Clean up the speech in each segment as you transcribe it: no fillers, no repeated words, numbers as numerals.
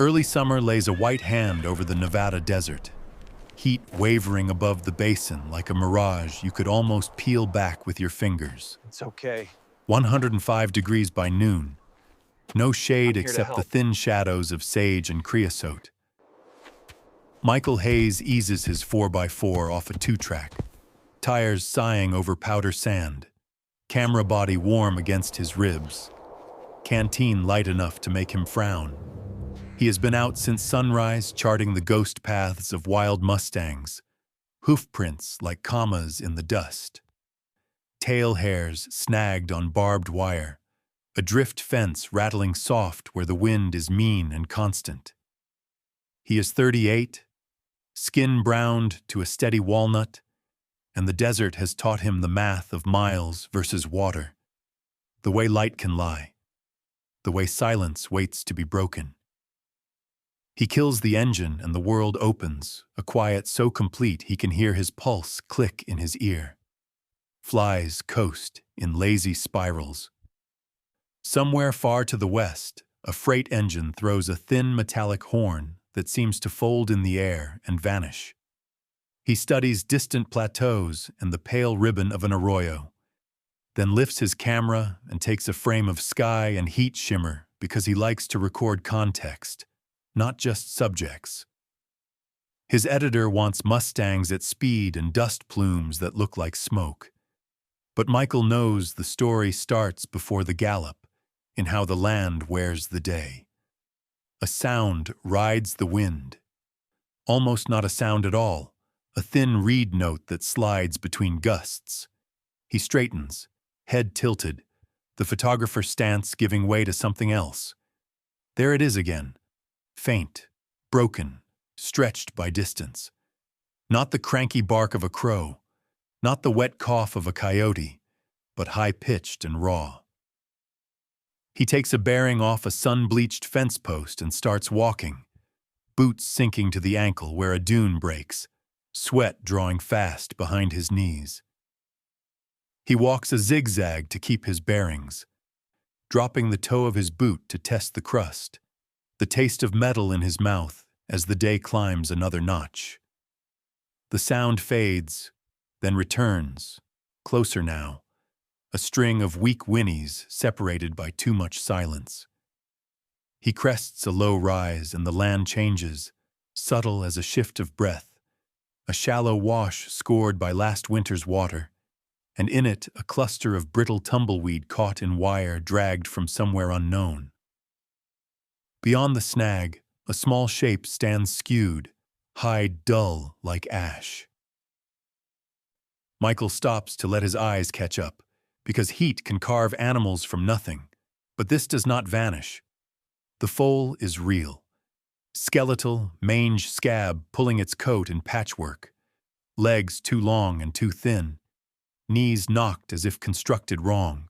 Early summer lays a white hand over the Nevada desert, heat wavering above the basin like a mirage you could almost peel back with your fingers. It's okay. 105 degrees by noon, no shade I'm here to except the help. thin shadows of sage and creosote. Michael Hayes eases his 4x4 off a 2-track, tires sighing over powder sand, camera body warm against his ribs, canteen light enough to make him frown. He has been out since sunrise, charting the ghost paths of wild Mustangs, hoof prints like commas in the dust, tail hairs snagged on barbed wire, a drift fence rattling soft where the wind is mean and constant. He is 38, skin browned to a steady walnut, and the desert has taught him the math of miles versus water, the way light can lie, the way silence waits to be broken. He kills the engine and the world opens, a quiet so complete he can hear his pulse click in his ear. Flies coast in lazy spirals. Somewhere far to the west, a freight engine throws a thin metallic horn that seems to fold in the air and vanish. He studies distant plateaus and the pale ribbon of an arroyo, then lifts his camera and takes a frame of sky and heat shimmer because he likes to record context, not just subjects. His editor wants Mustangs at speed and dust plumes that look like smoke. But Michael knows the story starts before the gallop, in how the land wears the day. A sound rides the wind. Almost not a sound at all, a thin reed note that slides between gusts. He straightens, head tilted, the photographer's stance giving way to something else. There it is again. Faint, broken, stretched by distance. Not the cranky bark of a crow, not the wet cough of a coyote, but high-pitched and raw. He takes a bearing off a sun-bleached fence post and starts walking, boots sinking to the ankle where a dune breaks, sweat drawing fast behind his knees. He walks a zigzag to keep his bearings, dropping the toe of his boot to test the crust, the taste of metal in his mouth as the day climbs another notch. The sound fades, then returns, closer now, a string of weak whinnies separated by too much silence. He crests a low rise and the land changes, subtle as a shift of breath, a shallow wash scored by last winter's water, and in it a cluster of brittle tumbleweed caught in wire dragged from somewhere unknown. Beyond the snag, a small shape stands skewed, hide dull like ash. Michael stops to let his eyes catch up, because heat can carve animals from nothing, but this does not vanish. The foal is real. Skeletal, mange scab pulling its coat in patchwork, legs too long and too thin, knees knocked as if constructed wrong.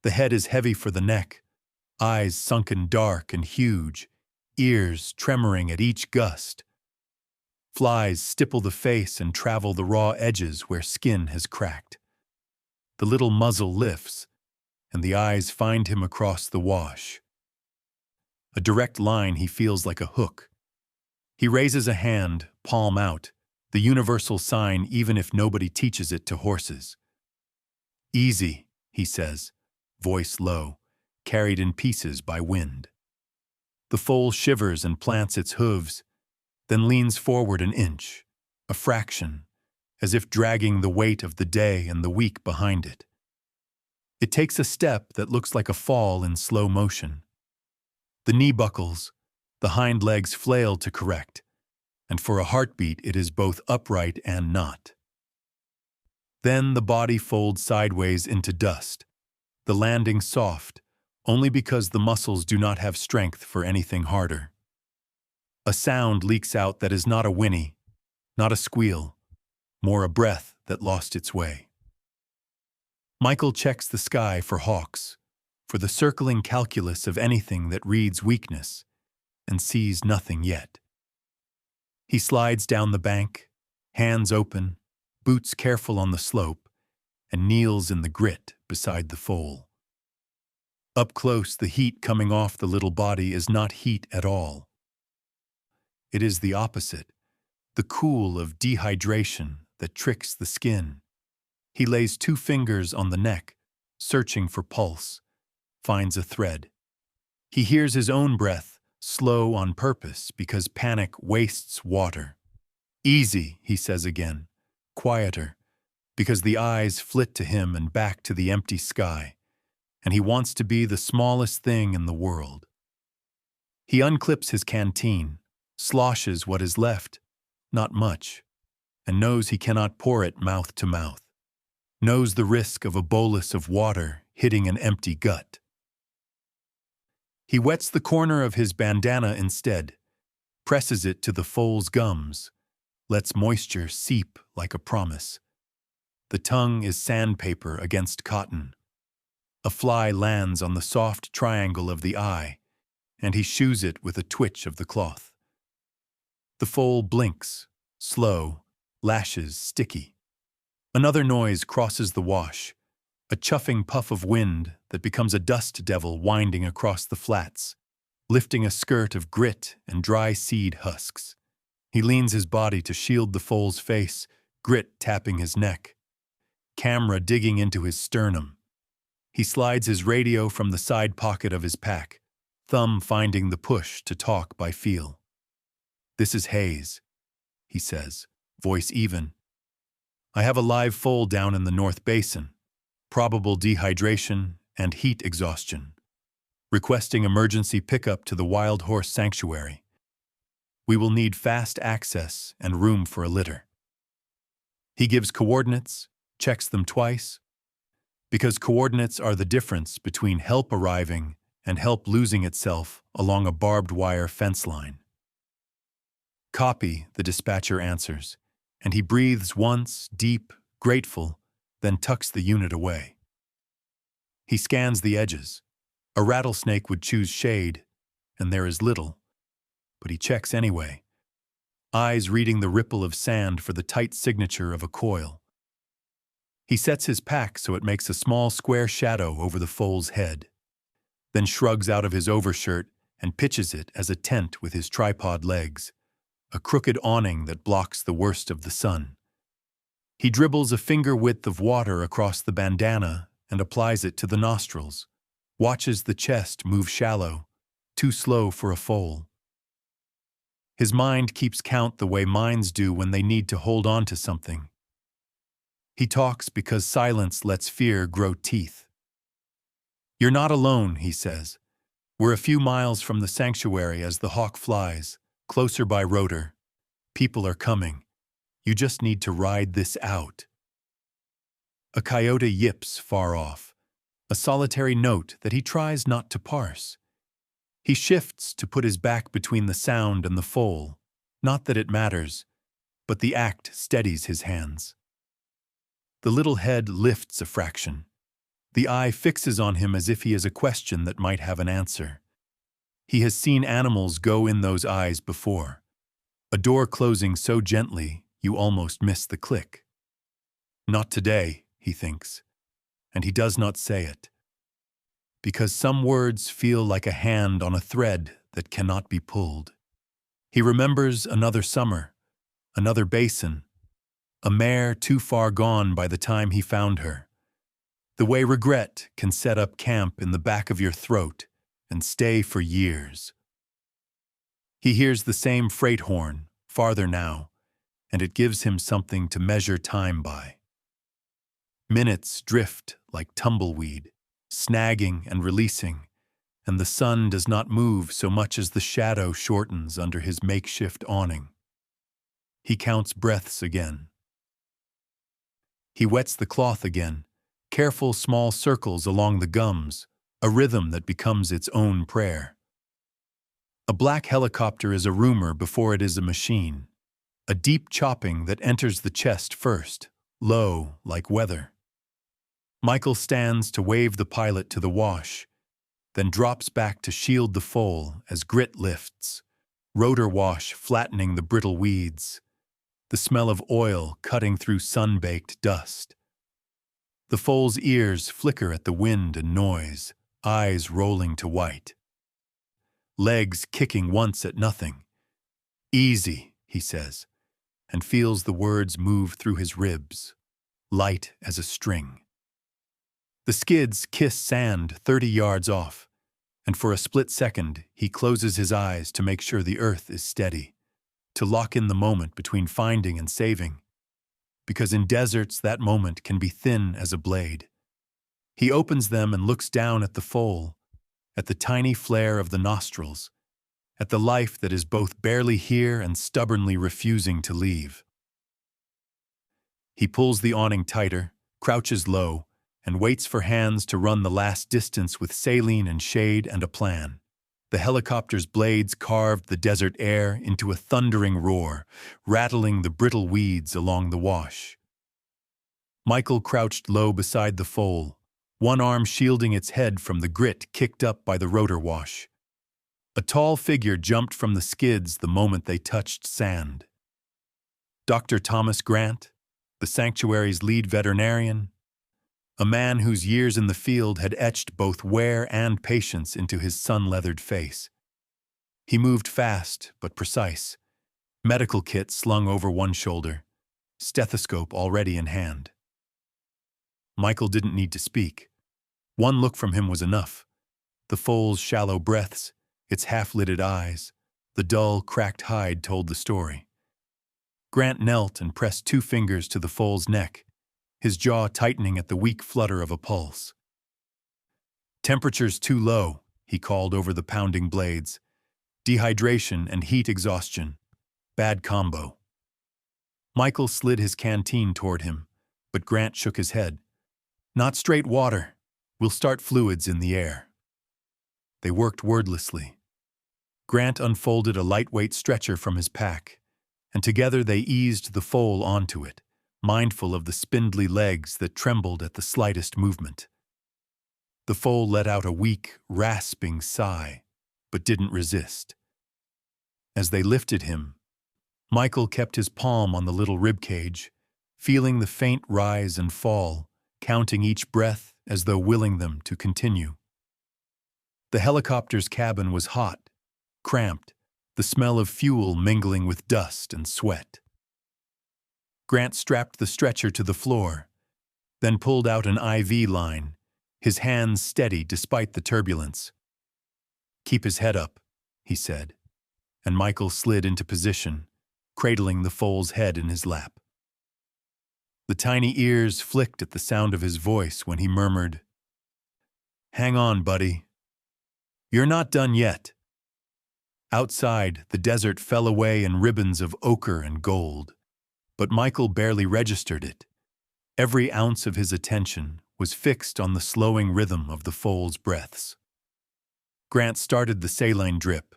The head is heavy for the neck, eyes sunken dark and huge, ears tremoring at each gust. Flies stipple the face and travel the raw edges where skin has cracked. The little muzzle lifts, and the eyes find him across the wash. A direct line he feels like a hook. He raises a hand, palm out, the universal sign even if nobody teaches it to horses. Easy, he says, voice low, carried in pieces by wind. The foal shivers and plants its hooves, then leans forward an inch, a fraction, as if dragging the weight of the day and the week behind it. It takes a step that looks like a fall in slow motion. The knee buckles, the hind legs flail to correct, and for a heartbeat it is both upright and not. Then the body folds sideways into dust, the landing soft, only because the muscles do not have strength for anything harder. A sound leaks out that is not a whinny, not a squeal, more a breath that lost its way. Michael checks the sky for hawks, for the circling calculus of anything that reads weakness, and sees nothing yet. He slides down the bank, hands open, boots careful on the slope, and kneels in the grit beside the foal. Up close, the heat coming off the little body is not heat at all. It is the opposite, the cool of dehydration that tricks the skin. He lays 2 fingers on the neck, searching for pulse, finds a thread. He hears his own breath, slow on purpose because panic wastes water. Easy, he says again, quieter, because the eyes flit to him and back to the empty sky, and he wants to be the smallest thing in the world. He unclips his canteen, sloshes what is left, not much, and knows he cannot pour it mouth to mouth, knows the risk of a bolus of water hitting an empty gut. He wets the corner of his bandana instead, presses it to the foal's gums, lets moisture seep like a promise. The tongue is sandpaper against cotton. A fly lands on the soft triangle of the eye, and he shoos it with a twitch of the cloth. The foal blinks, slow, lashes sticky. Another noise crosses the wash, a chuffing puff of wind that becomes a dust devil winding across the flats, lifting a skirt of grit and dry seed husks. He leans his body to shield the foal's face, grit tapping his neck, camera digging into his sternum. He slides his radio from the side pocket of his pack, thumb finding the push to talk by feel. "This is Hayes," he says, voice even. "I have a live foal down in the North Basin. Probable dehydration and heat exhaustion. Requesting emergency pickup to the Wild Horse Sanctuary. We will need fast access and room for a litter." He gives coordinates, checks them twice, because coordinates are the difference between help arriving and help losing itself along a barbed wire fence line. "Copy," the dispatcher answers, and he breathes once, deep, grateful, then tucks the unit away. He scans the edges. A rattlesnake would choose shade, and there is little, but he checks anyway, eyes reading the ripple of sand for the tight signature of a coil. He sets his pack so it makes a small square shadow over the foal's head, then shrugs out of his overshirt and pitches it as a tent with his tripod legs, a crooked awning that blocks the worst of the sun. He dribbles a finger width of water across the bandana and applies it to the nostrils, watches the chest move shallow, too slow for a foal. His mind keeps count the way minds do when they need to hold on to something. He talks because silence lets fear grow teeth. "You're not alone," he says. "We're a few miles from the sanctuary as the hawk flies, closer by rotor. People are coming. You just need to ride this out." A coyote yips far off, a solitary note that he tries not to parse. He shifts to put his back between the sound and the foal, not that it matters, but the act steadies his hands. The little head lifts a fraction. The eye fixes on him as if he is a question that might have an answer. He has seen animals go in those eyes before, a door closing so gently you almost miss the click. Not today, he thinks, and he does not say it, because some words feel like a hand on a thread that cannot be pulled. He remembers another summer, another basin, a mare too far gone by the time he found her. The way regret can set up camp in the back of your throat and stay for years. He hears the same freight horn, farther now, and it gives him something to measure time by. Minutes drift like tumbleweed, snagging and releasing, and the sun does not move so much as the shadow shortens under his makeshift awning. He counts breaths again. He wets the cloth again, careful small circles along the gums, a rhythm that becomes its own prayer. A black helicopter is a rumor before it is a machine, a deep chopping that enters the chest first, low like weather. Michael stands to wave the pilot to the wash, then drops back to shield the foal as grit lifts, rotor wash flattening the brittle weeds, the smell of oil cutting through sun-baked dust. The foal's ears flicker at the wind and noise, eyes rolling to white. Legs kicking once at nothing. Easy, he says, and feels the words move through his ribs, light as a string. The skids kiss sand 30 yards off, and for a split second he closes his eyes to make sure the earth is steady, to lock in the moment between finding and saving, because in deserts that moment can be thin as a blade. He opens them and looks down at the foal, at the tiny flare of the nostrils, at the life that is both barely here and stubbornly refusing to leave. He pulls the awning tighter, crouches low, and waits for hands to run the last distance with saline and shade and a plan. The helicopter's blades carved the desert air into a thundering roar, rattling the brittle weeds along the wash. Michael crouched low beside the foal, one arm shielding its head from the grit kicked up by the rotor wash. A tall figure jumped from the skids the moment they touched sand. Dr. Thomas Grant, the sanctuary's lead veterinarian, a man whose years in the field had etched both wear and patience into his sun-leathered face. He moved fast but precise, medical kit slung over one shoulder, stethoscope already in hand. Michael didn't need to speak. One look from him was enough. The foal's shallow breaths, its half-lidded eyes, the dull, cracked hide told the story. Grant knelt and pressed 2 fingers to the foal's neck, his jaw tightening at the weak flutter of a pulse. "Temperature's too low," he called over the pounding blades. "Dehydration and heat exhaustion. Bad combo." Michael slid his canteen toward him, but Grant shook his head. "Not straight water. We'll start fluids in the air." They worked wordlessly. Grant unfolded a lightweight stretcher from his pack, and together they eased the foal onto it, mindful of the spindly legs that trembled at the slightest movement. The foal let out a weak, rasping sigh, but didn't resist. As they lifted him, Michael kept his palm on the little ribcage, feeling the faint rise and fall, counting each breath as though willing them to continue. The helicopter's cabin was hot, cramped, the smell of fuel mingling with dust and sweat. Grant strapped the stretcher to the floor, then pulled out an IV line, his hands steady despite the turbulence. "Keep his head up," he said, and Michael slid into position, cradling the foal's head in his lap. The tiny ears flicked at the sound of his voice when he murmured, "Hang on, buddy. You're not done yet." Outside, the desert fell away in ribbons of ochre and gold, but Michael barely registered it. Every ounce of his attention was fixed on the slowing rhythm of the foal's breaths. Grant started the saline drip,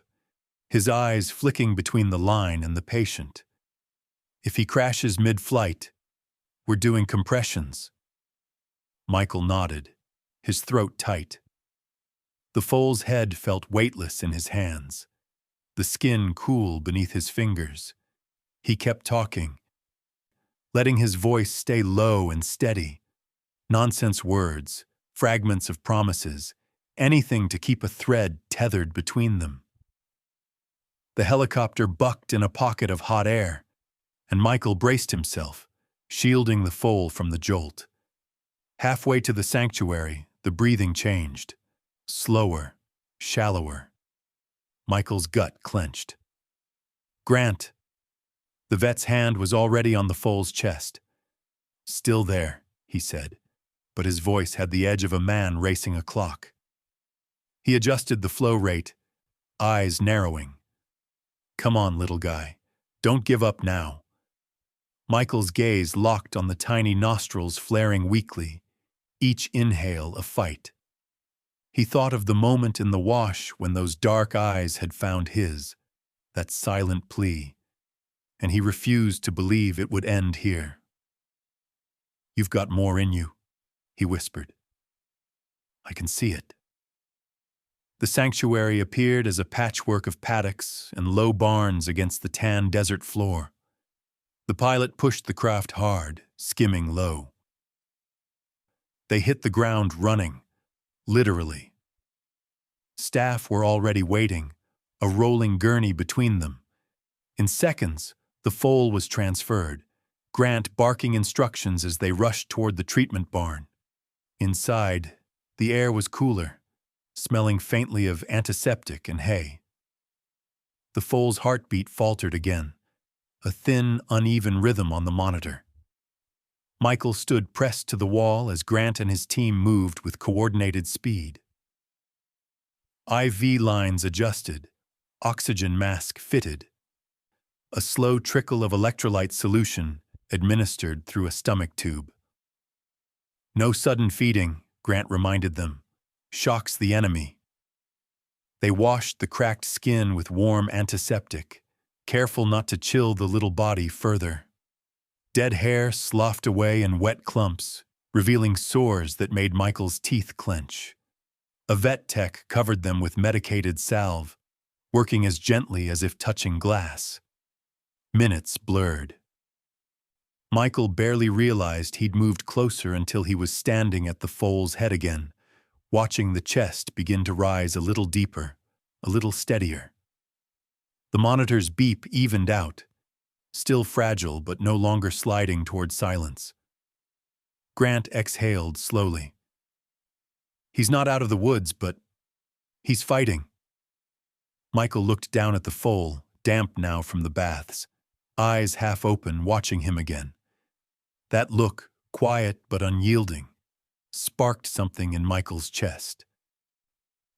his eyes flicking between the line and the patient. "If he crashes mid-flight, we're doing compressions." Michael nodded, his throat tight. The foal's head felt weightless in his hands, the skin cool beneath his fingers. He kept talking, letting his voice stay low and steady. Nonsense words, fragments of promises, anything to keep a thread tethered between them. The helicopter bucked in a pocket of hot air, and Michael braced himself, shielding the foal from the jolt. Halfway to the sanctuary, the breathing changed. Slower, shallower. Michael's gut clenched. "Grant." The vet's hand was already on the foal's chest. "Still there," he said, but his voice had the edge of a man racing a clock. He adjusted the flow rate, eyes narrowing. "Come on, little guy. Don't give up now." Michael's gaze locked on the tiny nostrils flaring weakly, each inhale a fight. He thought of the moment in the wash when those dark eyes had found his, that silent plea, and he refused to believe it would end here. "You've got more in you," he whispered. "I can see it." The sanctuary appeared as a patchwork of paddocks and low barns against the tan desert floor. The pilot pushed the craft hard, skimming low. They hit the ground running, literally. Staff were already waiting, a rolling gurney between them. In seconds, the foal was transferred, Grant barking instructions as they rushed toward the treatment barn. Inside, the air was cooler, smelling faintly of antiseptic and hay. The foal's heartbeat faltered again, a thin, uneven rhythm on the monitor. Michael stood pressed to the wall as Grant and his team moved with coordinated speed. IV lines adjusted, oxygen mask fitted. A slow trickle of electrolyte solution administered through a stomach tube. No sudden feeding, Grant reminded them. Shock's the enemy. They washed the cracked skin with warm antiseptic, careful not to chill the little body further. Dead hair sloughed away in wet clumps, revealing sores that made Michael's teeth clench. A vet tech covered them with medicated salve, working as gently as if touching glass. Minutes blurred. Michael barely realized he'd moved closer until he was standing at the foal's head again, watching the chest begin to rise a little deeper, a little steadier. The monitor's beep evened out, still fragile but no longer sliding toward silence. Grant exhaled slowly. He's not out of the woods, but he's fighting. Michael looked down at the foal, damp now from the baths, eyes half open, watching him again. That look, quiet but unyielding, sparked something in Michael's chest.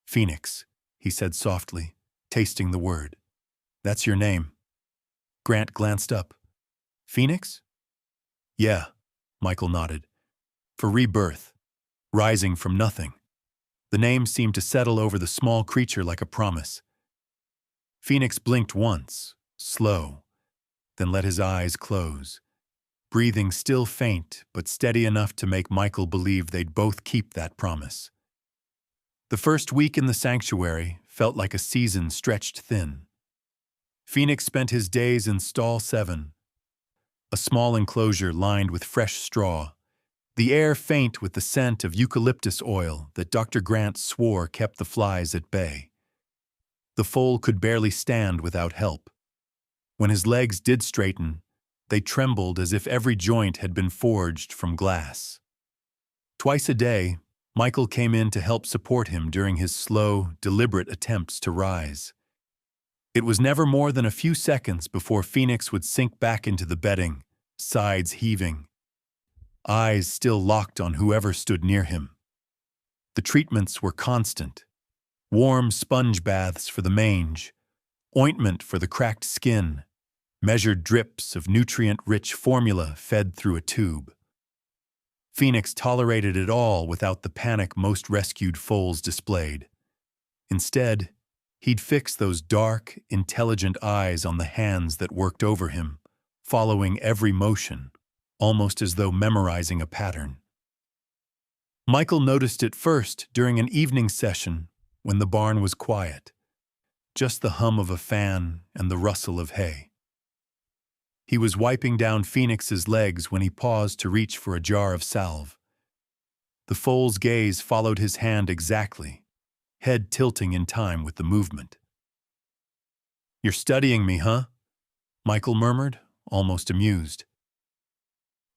"Phoenix," he said softly, tasting the word. "That's your name." Grant glanced up. "Phoenix?" "Yeah," Michael nodded. "For rebirth, rising from nothing." The name seemed to settle over the small creature like a promise. Phoenix blinked once, slow, then let his eyes close, breathing still faint but steady enough to make Michael believe they'd both keep that promise. The first week in the sanctuary felt like a season stretched thin. Phoenix spent his days in Stall 7, a small enclosure lined with fresh straw, the air faint with the scent of eucalyptus oil that Dr. Grant swore kept the flies at bay. The foal could barely stand without help. When his legs did straighten, they trembled as if every joint had been forged from glass. Twice a day, Michael came in to help support him during his slow, deliberate attempts to rise. It was never more than a few seconds before Phoenix would sink back into the bedding, sides heaving, eyes still locked on whoever stood near him. The treatments were constant. Warm sponge baths for the mange, ointment for the cracked skin, measured drips of nutrient-rich formula fed through a tube. Phoenix tolerated it all without the panic most rescued foals displayed. Instead, he'd fix those dark, intelligent eyes on the hands that worked over him, following every motion, almost as though memorizing a pattern. Michael noticed it first during an evening session when the barn was quiet, just the hum of a fan and the rustle of hay. He was wiping down Phoenix's legs when he paused to reach for a jar of salve. The foal's gaze followed his hand exactly, head tilting in time with the movement. "You're studying me, huh?" Michael murmured, almost amused.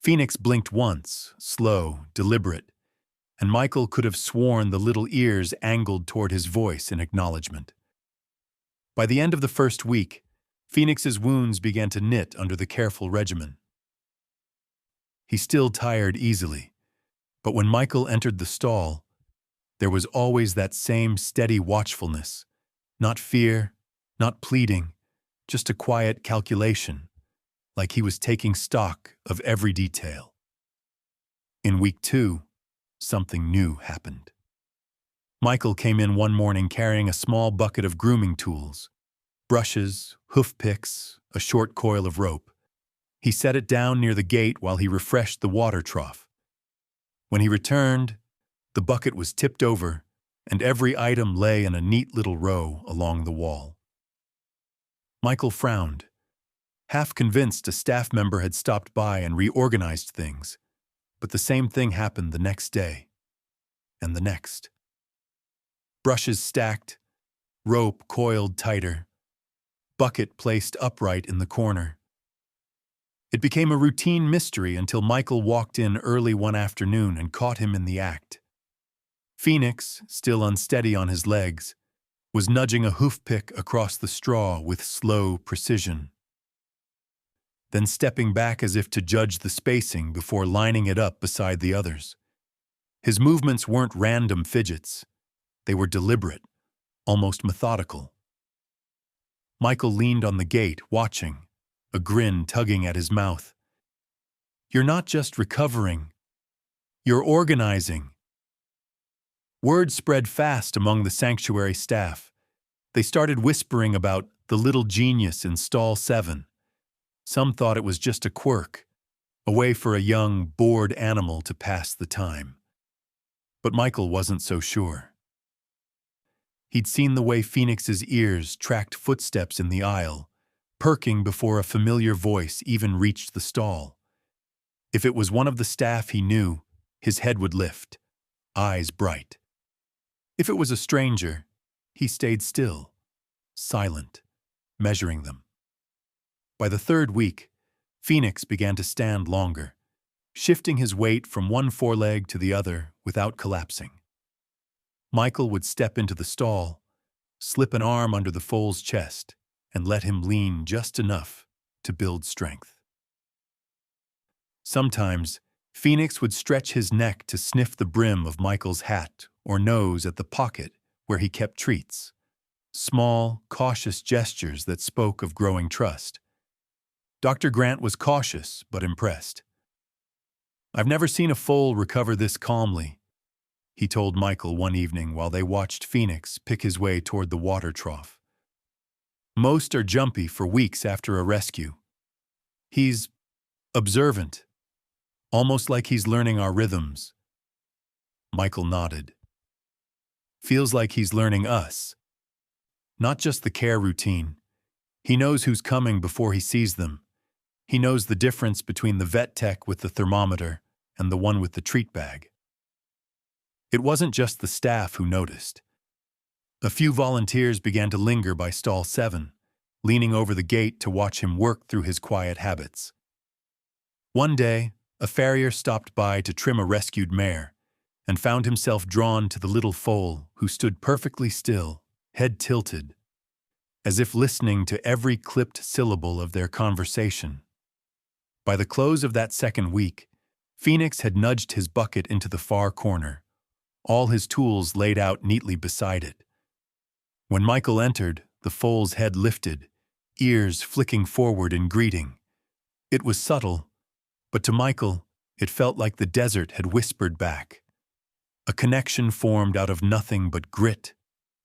Phoenix blinked once, slow, deliberate, and Michael could have sworn the little ears angled toward his voice in acknowledgement. By the end of the first week, Phoenix's wounds began to knit under the careful regimen. He still tired easily, but when Michael entered the stall, there was always that same steady watchfulness, not fear, not pleading, just a quiet calculation, like he was taking stock of every detail. In week 2, something new happened. Michael came in one morning carrying a small bucket of grooming tools, brushes, hoof picks, a short coil of rope. He set it down near the gate while he refreshed the water trough. When he returned, the bucket was tipped over, and every item lay in a neat little row along the wall. Michael frowned, half convinced a staff member had stopped by and reorganized things, but the same thing happened the next day, and the next. Brushes stacked, rope coiled tighter, bucket placed upright in the corner. It became a routine mystery until Michael walked in early one afternoon and caught him in the act. Phoenix, still unsteady on his legs, was nudging a hoof-pick across the straw with slow precision, then stepping back as if to judge the spacing before lining it up beside the others. His movements weren't random fidgets. They were deliberate, almost methodical. Michael leaned on the gate, watching, a grin tugging at his mouth. "You're not just recovering. You're organizing." Word spread fast among the sanctuary staff. They started whispering about the little genius in stall 7. Some thought it was just a quirk, a way for a young, bored animal to pass the time. But Michael wasn't so sure. He'd seen the way Phoenix's ears tracked footsteps in the aisle, perking before a familiar voice even reached the stall. If it was one of the staff he knew, his head would lift, eyes bright. If it was a stranger, he stayed still, silent, measuring them. By the third week, Phoenix began to stand longer, shifting his weight from one foreleg to the other without collapsing. Michael would step into the stall, slip an arm under the foal's chest, and let him lean just enough to build strength. Sometimes, Phoenix would stretch his neck to sniff the brim of Michael's hat or nose at the pocket where he kept treats. Small, cautious gestures that spoke of growing trust. Dr. Grant was cautious but impressed. "I've never seen a foal recover this calmly," he told Michael one evening while they watched Phoenix pick his way toward the water trough. "Most are jumpy for weeks after a rescue. He's observant, almost like he's learning our rhythms." Michael nodded. "Feels like he's learning us. Not just the care routine. He knows who's coming before he sees them. He knows the difference between the vet tech with the thermometer and the one with the treat bag." It wasn't just the staff who noticed. A few volunteers began to linger by stall 7, leaning over the gate to watch him work through his quiet habits. One day, a farrier stopped by to trim a rescued mare and found himself drawn to the little foal who stood perfectly still, head tilted, as if listening to every clipped syllable of their conversation. By the close of that second week, Phoenix had nudged his bucket into the far corner, all his tools laid out neatly beside it. When Michael entered, the foal's head lifted, ears flicking forward in greeting. It was subtle, but to Michael, it felt like the desert had whispered back. A connection formed out of nothing but grit,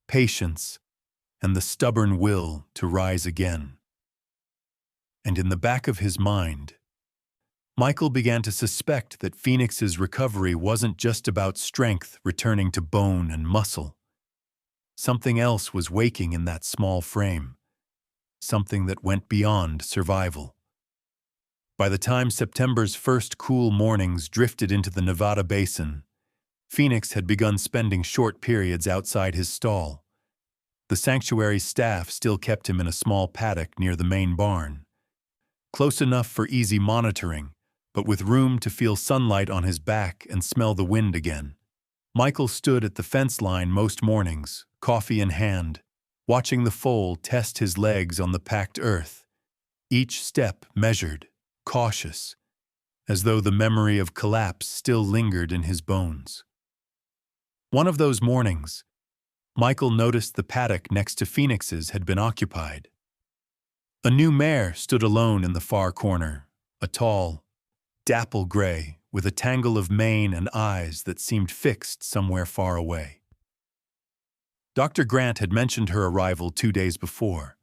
patience, and the stubborn will to rise again. And in the back of his mind, Michael began to suspect that Phoenix's recovery wasn't just about strength returning to bone and muscle. Something else was waking in that small frame, something that went beyond survival. By the time September's first cool mornings drifted into the Nevada basin, Phoenix had begun spending short periods outside his stall. The sanctuary's staff still kept him in a small paddock near the main barn, close enough for easy monitoring, but with room to feel sunlight on his back and smell the wind again. Michael stood at the fence line most mornings, coffee in hand, watching the foal test his legs on the packed earth, each step measured, cautious, as though the memory of collapse still lingered in his bones. One of those mornings, Michael noticed the paddock next to Phoenix's had been occupied. A new mare stood alone in the far corner, a tall, dapple gray with a tangle of mane and eyes that seemed fixed somewhere far away. Dr. Grant had mentioned her arrival 2 days before,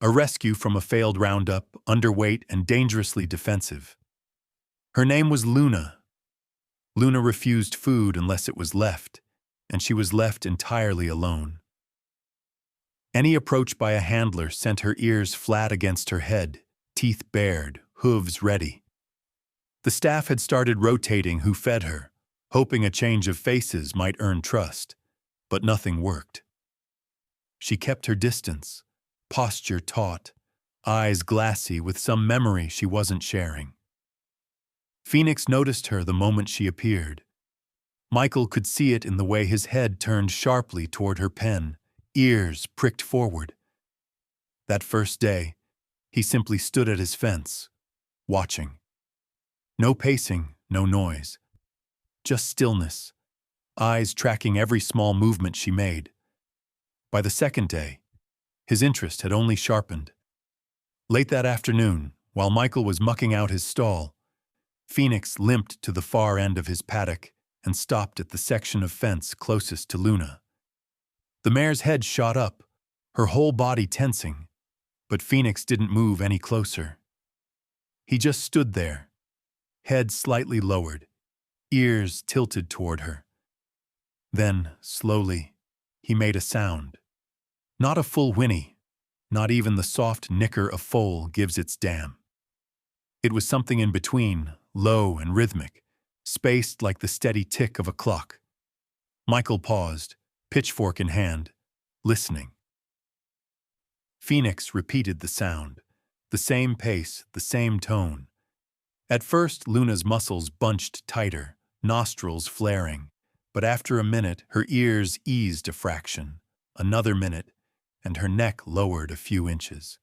a rescue from a failed roundup, underweight and dangerously defensive. Her name was Luna. Luna refused food unless it was left, and she was left entirely alone. Any approach by a handler sent her ears flat against her head, teeth bared, hooves ready. The staff had started rotating who fed her, hoping a change of faces might earn trust, but nothing worked. She kept her distance, posture taut, eyes glassy with some memory she wasn't sharing. Phoenix noticed her the moment she appeared. Michael could see it in the way his head turned sharply toward her pen, ears pricked forward. That first day, he simply stood at his fence, watching. No pacing, no noise. Just stillness, eyes tracking every small movement she made. By the second day, his interest had only sharpened. Late that afternoon, while Michael was mucking out his stall, Phoenix limped to the far end of his paddock and stopped at the section of fence closest to Luna. The mare's head shot up, her whole body tensing, but Phoenix didn't move any closer. He just stood there, head slightly lowered, ears tilted toward her. Then, slowly, he made a sound. Not a full whinny, not even the soft nicker a foal gives its dam. It was something in between, low and rhythmic, spaced like the steady tick of a clock. Michael paused, pitchfork in hand, listening. Phoenix repeated the sound, the same pace, the same tone. At first, Luna's muscles bunched tighter, nostrils flaring, but after a minute, her ears eased a fraction, another minute, and her neck lowered a few inches.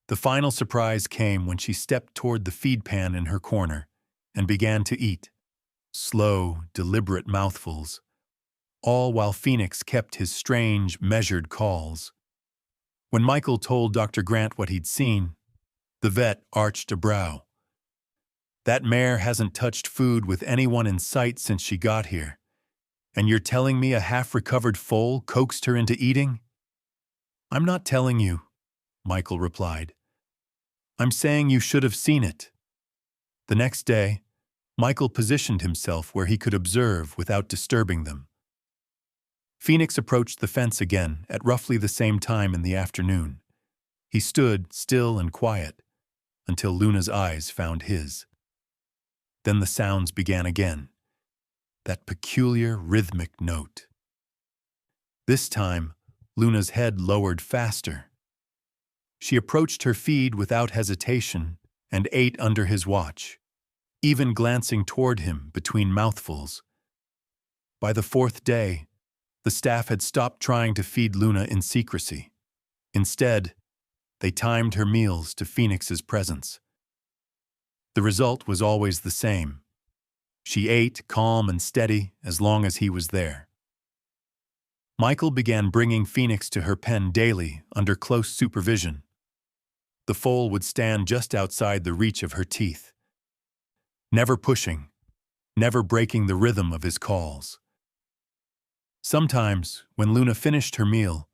The final surprise came when she stepped toward the feed pan in her corner and began to eat, slow, deliberate mouthfuls, all while Phoenix kept his strange, measured calls. When Michael told Dr. Grant what he'd seen, the vet arched a brow. That mare hasn't touched food with anyone in sight since she got here. And you're telling me a half-recovered foal coaxed her into eating? I'm not telling you, Michael replied. I'm saying you should have seen it. The next day, Michael positioned himself where he could observe without disturbing them. Phoenix approached the fence again at roughly the same time in the afternoon. He stood still and quiet until Luna's eyes found his. Then the sounds began again, that peculiar rhythmic note. This time, Luna's head lowered faster. She approached her feed without hesitation and ate under his watch, even glancing toward him between mouthfuls. By the fourth day, the staff had stopped trying to feed Luna in secrecy. Instead, they timed her meals to Phoenix's presence. The result was always the same. She ate calm and steady as long as he was there. Michael began bringing Phoenix to her pen daily under close supervision. The foal would stand just outside the reach of her teeth, never pushing, never breaking the rhythm of his calls. Sometimes, when Luna finished her meal,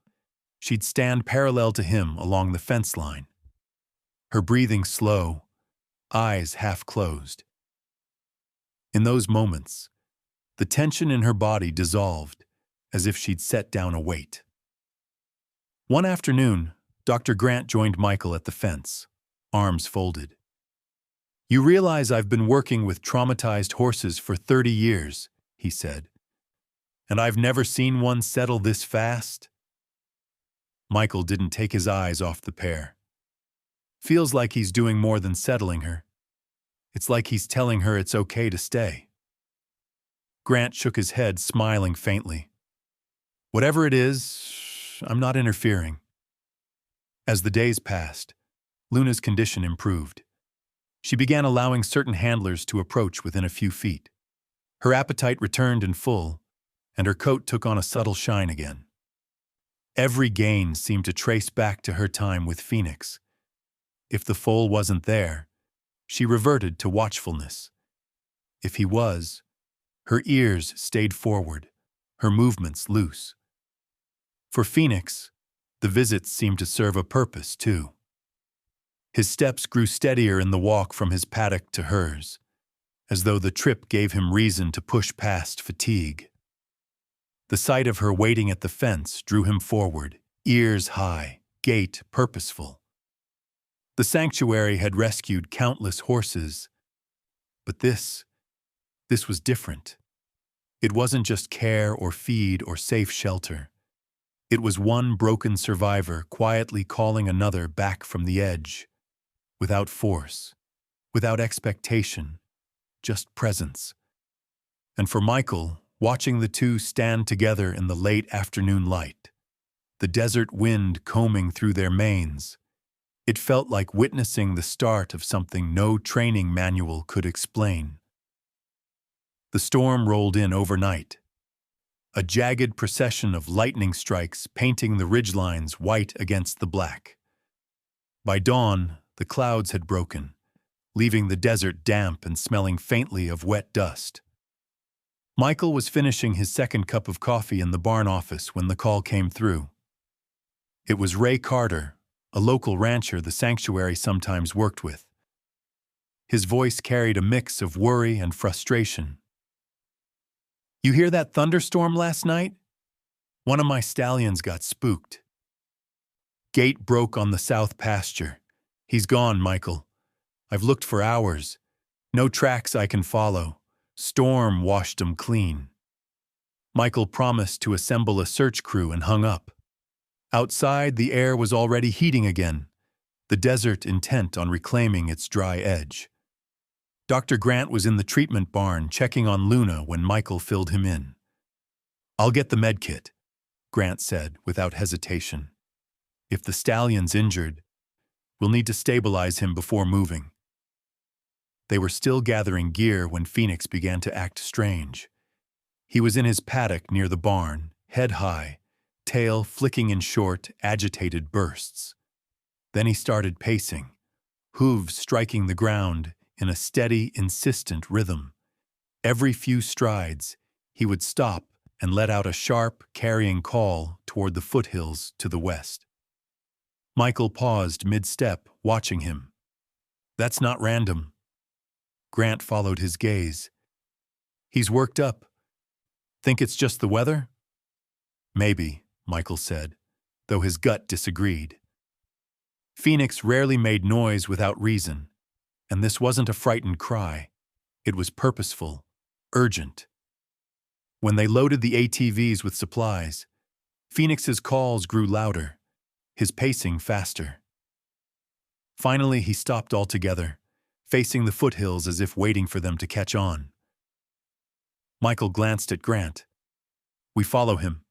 she'd stand parallel to him along the fence line, her breathing slow, eyes half closed. In those moments, the tension in her body dissolved as if she'd set down a weight. One afternoon, Dr. Grant joined Michael at the fence, arms folded. You realize I've been working with traumatized horses for 30 years, he said. And I've never seen one settle this fast. Michael didn't take his eyes off the pair. Feels like he's doing more than settling her. It's like he's telling her it's okay to stay. Grant shook his head, smiling faintly. Whatever it is, I'm not interfering. As the days passed, Luna's condition improved. She began allowing certain handlers to approach within a few feet. Her appetite returned in full, and her coat took on a subtle shine again. Every gain seemed to trace back to her time with Phoenix. If the foal wasn't there, she reverted to watchfulness. If he was, her ears stayed forward, her movements loose. For Phoenix, the visits seemed to serve a purpose, too. His steps grew steadier in the walk from his paddock to hers, as though the trip gave him reason to push past fatigue. The sight of her waiting at the fence drew him forward, ears high, gait purposeful. The sanctuary had rescued countless horses, but this was different. It wasn't just care or feed or safe shelter. It was one broken survivor quietly calling another back from the edge, without force, without expectation, just presence. And for Michael, watching the two stand together in the late afternoon light, the desert wind combing through their manes, it felt like witnessing the start of something no training manual could explain. The storm rolled in overnight, a jagged procession of lightning strikes painting the ridgelines white against the black. By dawn, the clouds had broken, leaving the desert damp and smelling faintly of wet dust. Michael was finishing his second cup of coffee in the barn office when the call came through. It was Ray Carter, a local rancher the sanctuary sometimes worked with. His voice carried a mix of worry and frustration. "You hear that thunderstorm last night? One of my stallions got spooked. Gate broke on the south pasture. He's gone, Michael. I've looked for hours. No tracks I can follow. Storm washed 'em clean." Michael promised to assemble a search crew and hung up. Outside, the air was already heating again, the desert intent on reclaiming its dry edge. Dr. Grant was in the treatment barn checking on Luna when Michael filled him in. "I'll get the med kit," Grant said without hesitation. "If the stallion's injured, we'll need to stabilize him before moving." They were still gathering gear when Phoenix began to act strange. He was in his paddock near the barn, head high, tail flicking in short, agitated bursts. Then he started pacing, hooves striking the ground in a steady, insistent rhythm. Every few strides, he would stop and let out a sharp, carrying call toward the foothills to the west. Michael paused mid-step, watching him. "That's not random." Grant followed his gaze. "He's worked up. Think it's just the weather?" "Maybe," Michael said, though his gut disagreed. Phoenix rarely made noise without reason, and this wasn't a frightened cry. It was purposeful, urgent. When they loaded the ATVs with supplies, Phoenix's calls grew louder, his pacing faster. Finally, he stopped altogether, facing the foothills as if waiting for them to catch on. Michael glanced at Grant. "We follow him."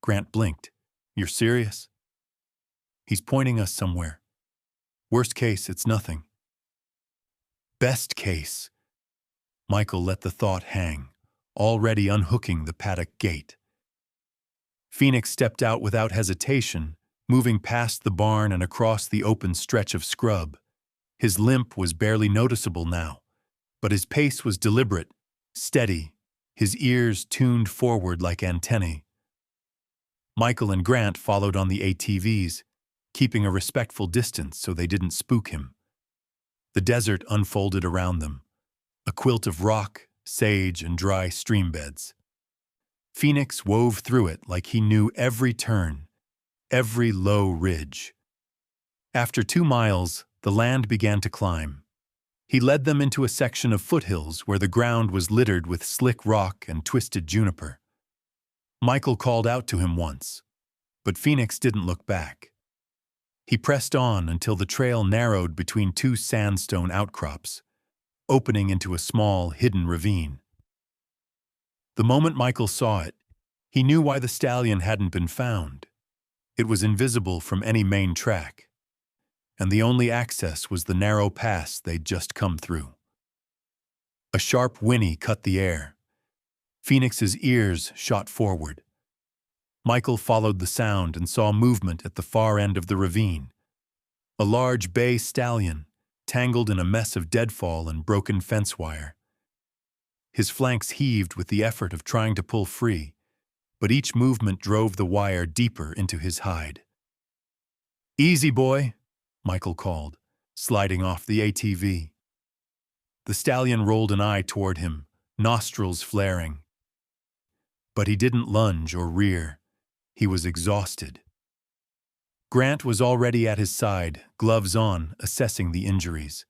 Grant blinked. "You're serious?" "He's pointing us somewhere. Worst case, it's nothing. Best case." Michael let the thought hang, already unhooking the paddock gate. Phoenix stepped out without hesitation, moving past the barn and across the open stretch of scrub. His limp was barely noticeable now, but his pace was deliberate, steady, his ears tuned forward like antennae. Michael and Grant followed on the ATVs, keeping a respectful distance so they didn't spook him. The desert unfolded around them, a quilt of rock, sage, and dry stream beds. Phoenix wove through it like he knew every turn, every low ridge. After 2 miles, the land began to climb. He led them into a section of foothills where the ground was littered with slick rock and twisted juniper. Michael called out to him once, but Phoenix didn't look back. He pressed on until the trail narrowed between 2 sandstone outcrops, opening into a small, hidden ravine. The moment Michael saw it, he knew why the stallion hadn't been found. It was invisible from any main track, and the only access was the narrow pass they'd just come through. A sharp whinny cut the air. Phoenix's ears shot forward. Michael followed the sound and saw movement at the far end of the ravine. A large bay stallion, tangled in a mess of deadfall and broken fence wire. His flanks heaved with the effort of trying to pull free, but each movement drove the wire deeper into his hide. "Easy, boy," Michael called, sliding off the ATV. The stallion rolled an eye toward him, nostrils flaring. But he didn't lunge or rear. He was exhausted. Grant was already at his side, gloves on, assessing the injuries.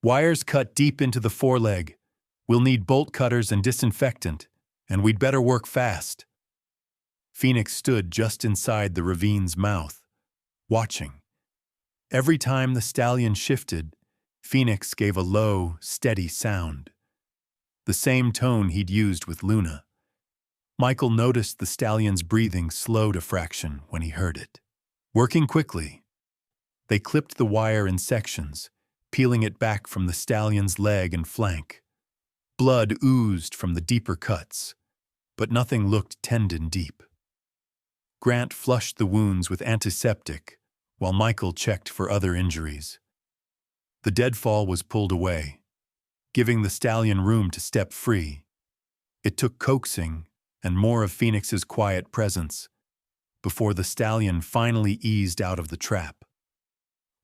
"Wires cut deep into the foreleg. We'll need bolt cutters and disinfectant, and we'd better work fast." Phoenix stood just inside the ravine's mouth, watching. Every time the stallion shifted, Phoenix gave a low, steady sound. The same tone he'd used with Luna. Michael noticed the stallion's breathing slowed a fraction when he heard it. Working quickly, they clipped the wire in sections, peeling it back from the stallion's leg and flank. Blood oozed from the deeper cuts, but nothing looked tendon deep. Grant flushed the wounds with antiseptic, while Michael checked for other injuries. The deadfall was pulled away, giving the stallion room to step free. It took coaxing and more of Phoenix's quiet presence before the stallion finally eased out of the trap.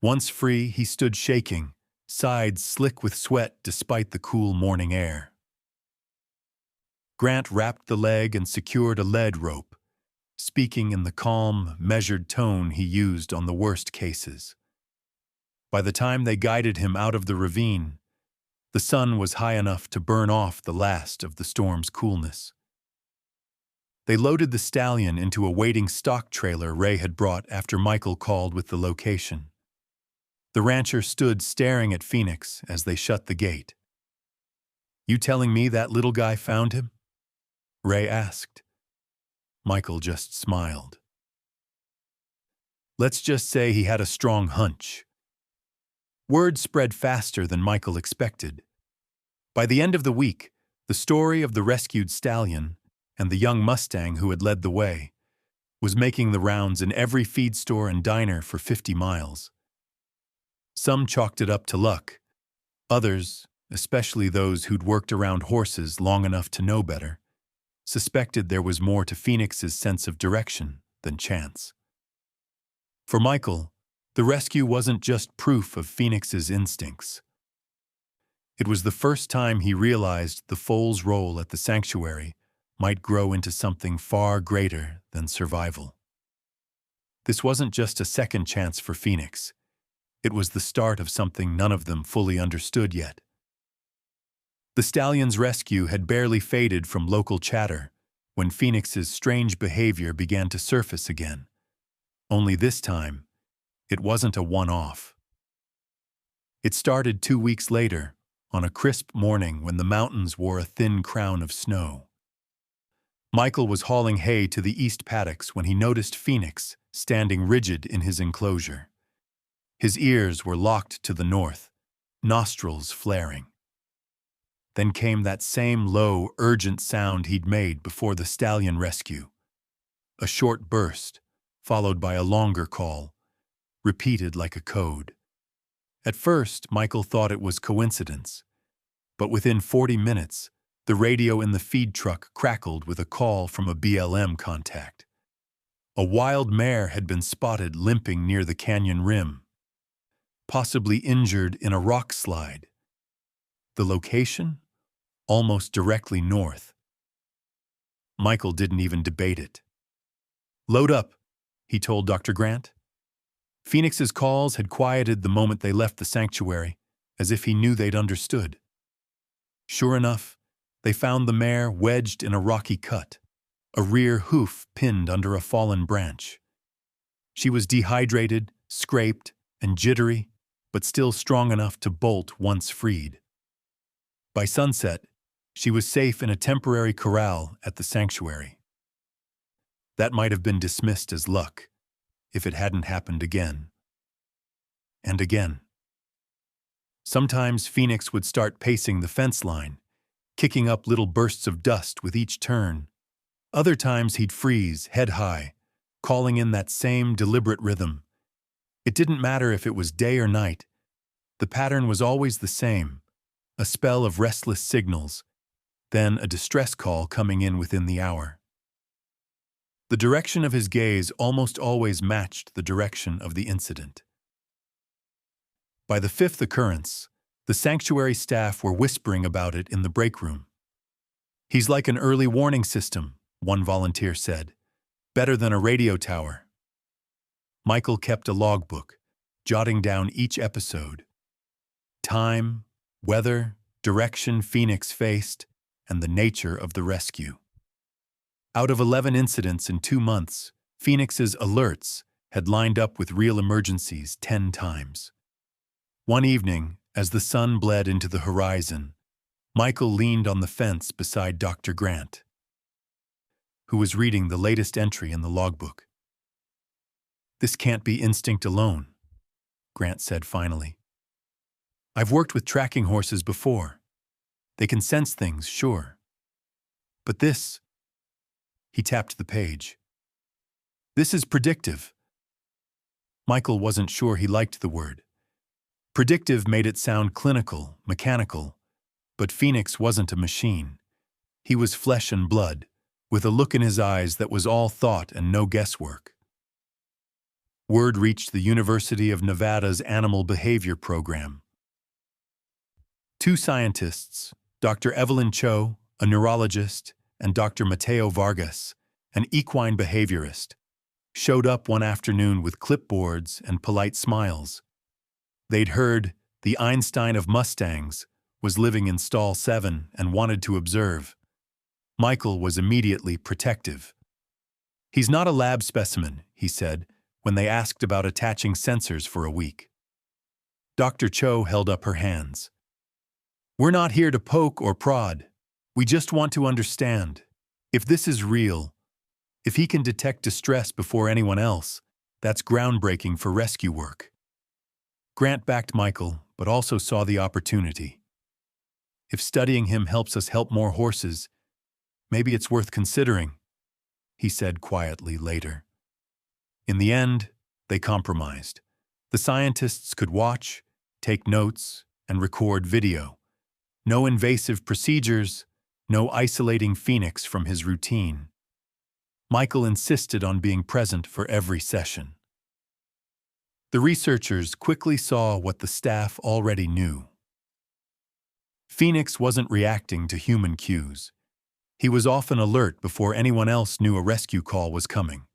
Once free, he stood shaking, sides slick with sweat despite the cool morning air. Grant wrapped the leg and secured a lead rope, speaking in the calm, measured tone he used on the worst cases. By the time they guided him out of the ravine, the sun was high enough to burn off the last of the storm's coolness. They loaded the stallion into a waiting stock trailer Ray had brought after Michael called with the location. The rancher stood staring at Phoenix as they shut the gate. "You telling me that little guy found him?" Ray asked. Michael just smiled. "Let's just say he had a strong hunch." Word spread faster than Michael expected. By the end of the week, the story of the rescued stallion and the young Mustang who had led the way was making the rounds in every feed store and diner for 50 miles. Some chalked it up to luck. Others, especially those who'd worked around horses long enough to know better, suspected there was more to Phoenix's sense of direction than chance. For Michael, the rescue wasn't just proof of Phoenix's instincts. It was the first time he realized the foal's role at the sanctuary might grow into something far greater than survival. This wasn't just a second chance for Phoenix. It was the start of something none of them fully understood yet. The stallion's rescue had barely faded from local chatter when Phoenix's strange behavior began to surface again. Only this time, it wasn't a one-off. It started 2 weeks later, on a crisp morning when the mountains wore a thin crown of snow. Michael was hauling hay to the east paddocks when he noticed Phoenix standing rigid in his enclosure. His ears were locked to the north, nostrils flaring. Then came that same low, urgent sound he'd made before the stallion rescue. A short burst, followed by a longer call, repeated like a code. At first, Michael thought it was coincidence, but within 40 minutes, the radio in the feed truck crackled with a call from a BLM contact. A wild mare had been spotted limping near the canyon rim, possibly injured in a rock slide. The location? Almost directly north. Michael didn't even debate it. "Load up," he told Dr. Grant. Phoenix's calls had quieted the moment they left the sanctuary, as if he knew they'd understood. Sure enough, they found the mare wedged in a rocky cut, a rear hoof pinned under a fallen branch. She was dehydrated, scraped, and jittery, but still strong enough to bolt once freed. By sunset, she was safe in a temporary corral at the sanctuary. That might have been dismissed as luck, if it hadn't happened again. And again. Sometimes Phoenix would start pacing the fence line, kicking up little bursts of dust with each turn. Other times he'd freeze, head high, calling in that same deliberate rhythm. It didn't matter if it was day or night. The pattern was always the same, a spell of restless signals, then a distress call coming in within the hour. The direction of his gaze almost always matched the direction of the incident. By the fifth occurrence, the sanctuary staff were whispering about it in the break room. "He's like an early warning system," one volunteer said. "Better than a radio tower." Michael kept a logbook, jotting down each episode. Time, weather, direction Phoenix faced, and the nature of the rescue. Out of 11 incidents in 2 months, Phoenix's alerts had lined up with real emergencies 10 times. One evening, as the sun bled into the horizon, Michael leaned on the fence beside Dr. Grant, who was reading the latest entry in the logbook. "This can't be instinct alone," Grant said finally. "I've worked with tracking horses before. They can sense things, sure. But this..." He tapped the page. "This is predictive." Michael wasn't sure he liked the word. Predictive made it sound clinical, mechanical, but Phoenix wasn't a machine. He was flesh and blood, with a look in his eyes that was all thought and no guesswork. Word reached the University of Nevada's Animal Behavior Program. 2 scientists, Dr. Evelyn Cho, a neurologist, and Dr. Mateo Vargas, an equine behaviorist, showed up one afternoon with clipboards and polite smiles. They'd heard the Einstein of Mustangs was living in stall 7 and wanted to observe. Michael was immediately protective. "He's not a lab specimen," he said, when they asked about attaching sensors for a week. Dr. Cho held up her hands. "We're not here to poke or prod. We just want to understand. If this is real, if he can detect distress before anyone else, that's groundbreaking for rescue work." Grant backed Michael, but also saw the opportunity. "If studying him helps us help more horses, maybe it's worth considering," he said quietly later. In the end, they compromised. The scientists could watch, take notes, and record video. No invasive procedures, no isolating Phoenix from his routine. Michael insisted on being present for every session. The researchers quickly saw what the staff already knew. Phoenix wasn't reacting to human cues. He was often alert before anyone else knew a rescue call was coming.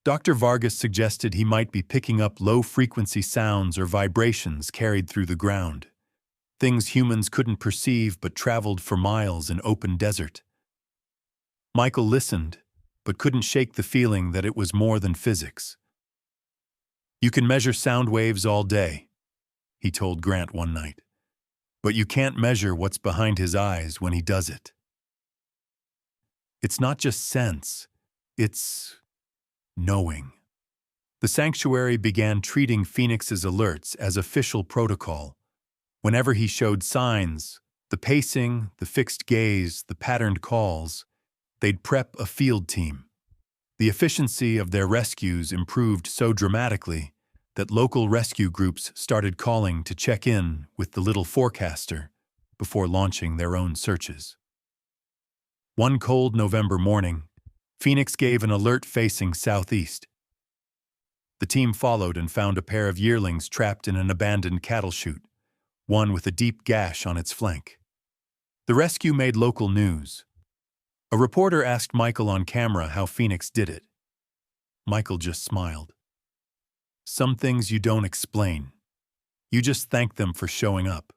Dr. Vargas suggested he might be picking up low-frequency sounds or vibrations carried through the ground, things humans couldn't perceive but traveled for miles in open desert. Michael listened, but couldn't shake the feeling that it was more than physics. "You can measure sound waves all day," he told Grant one night, "but you can't measure what's behind his eyes when he does it. It's not just sense, it's knowing." The sanctuary began treating Phoenix's alerts as official protocol. Whenever he showed signs, the pacing, the fixed gaze, the patterned calls, they'd prep a field team. The efficiency of their rescues improved so dramatically that local rescue groups started calling to check in with the little forecaster before launching their own searches. One cold November morning, Phoenix gave an alert facing southeast. The team followed and found a pair of yearlings trapped in an abandoned cattle chute, one with a deep gash on its flank. The rescue made local news. A reporter asked Michael on camera how Phoenix did it. Michael just smiled. "Some things you don't explain. You just thank them for showing up."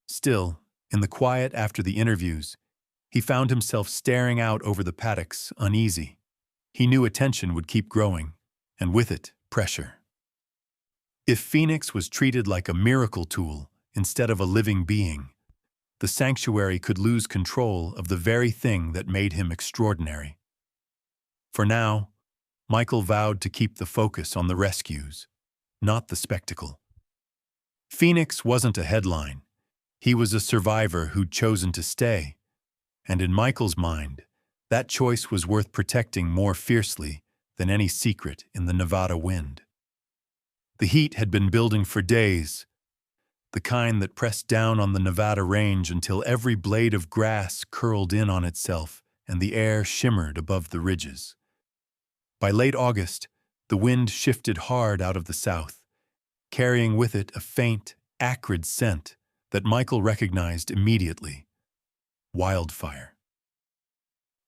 Still, in the quiet after the interviews, he found himself staring out over the paddocks, uneasy. He knew attention would keep growing, and with it, pressure. If Phoenix was treated like a miracle tool instead of a living being, the sanctuary could lose control of the very thing that made him extraordinary. For now, Michael vowed to keep the focus on the rescues, not the spectacle. Phoenix wasn't a headline. He was a survivor who'd chosen to stay. And in Michael's mind, that choice was worth protecting more fiercely than any secret in the Nevada wind. The heat had been building for days, the kind that pressed down on the Nevada range until every blade of grass curled in on itself and the air shimmered above the ridges. By late August, the wind shifted hard out of the south, carrying with it a faint, acrid scent that Michael recognized immediately: wildfire.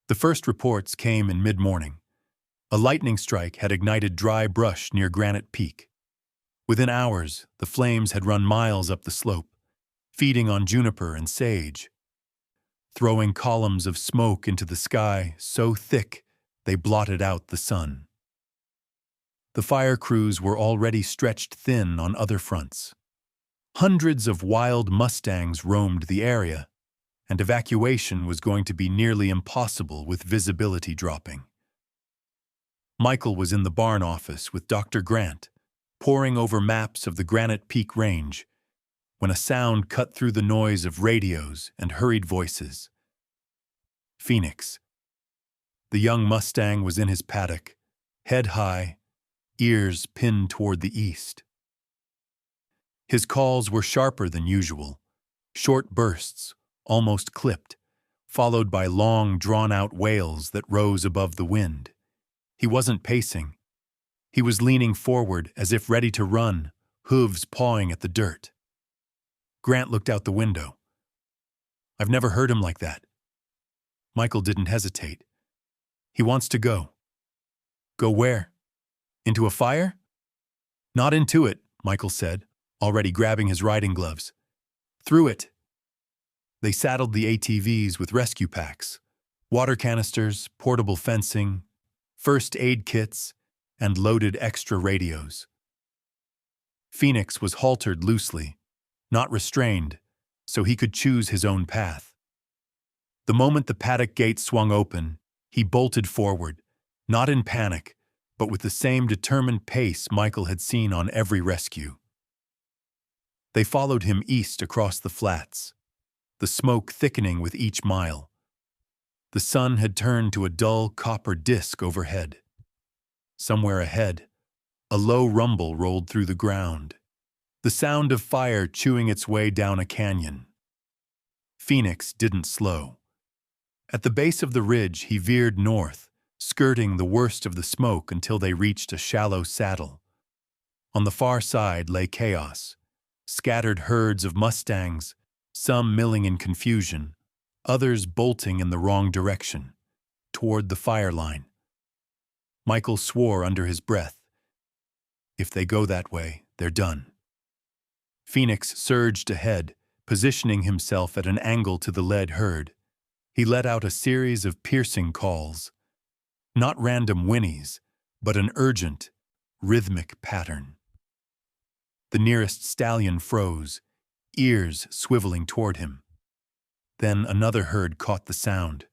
The first reports came in mid-morning. A lightning strike had ignited dry brush near Granite Peak. Within hours, the flames had run miles up the slope, feeding on juniper and sage. throwing columns of smoke into the sky so thick they blotted out the sun. The fire crews were already stretched thin on other fronts. Hundreds of wild Mustangs roamed the area, and evacuation was going to be nearly impossible with visibility dropping. Michael was in the barn office with Dr. Grant, poring over maps of the Granite Peak Range, when a sound cut through the noise of radios and hurried voices. Phoenix. The young Mustang was in his paddock, head high, ears pinned toward the east. His calls were sharper than usual, short bursts, almost clipped, followed by long, drawn-out wails that rose above the wind. He wasn't pacing. He was leaning forward as if ready to run, hooves pawing at the dirt. Grant looked out the window. "I've never heard him like that." Michael didn't hesitate. "He wants to go." "Go where? Into a fire?" "Not into it," Michael said, already grabbing his riding gloves. "Through it." They saddled the ATVs with rescue packs, water canisters, portable fencing, first aid kits, and loaded extra radios. Phoenix was haltered loosely, not restrained, so he could choose his own path. The moment the paddock gate swung open, he bolted forward, not in panic, but with the same determined pace Michael had seen on every rescue. They followed him east across the flats, the smoke thickening with each mile. The sun had turned to a dull copper disk overhead. Somewhere ahead, a low rumble rolled through the ground, the sound of fire chewing its way down a canyon. Phoenix didn't slow. At the base of the ridge, he veered north, skirting the worst of the smoke until they reached a shallow saddle. On the far side lay chaos, scattered herds of Mustangs, some milling in confusion, others bolting in the wrong direction, toward the fire line. Michael swore under his breath. If they go that way, they're done. Phoenix surged ahead, positioning himself at an angle to the led herd. He let out a series of piercing calls. Not random whinnies, but an urgent, rhythmic pattern. The nearest stallion froze, ears swiveling toward him. Then another herd caught the sound,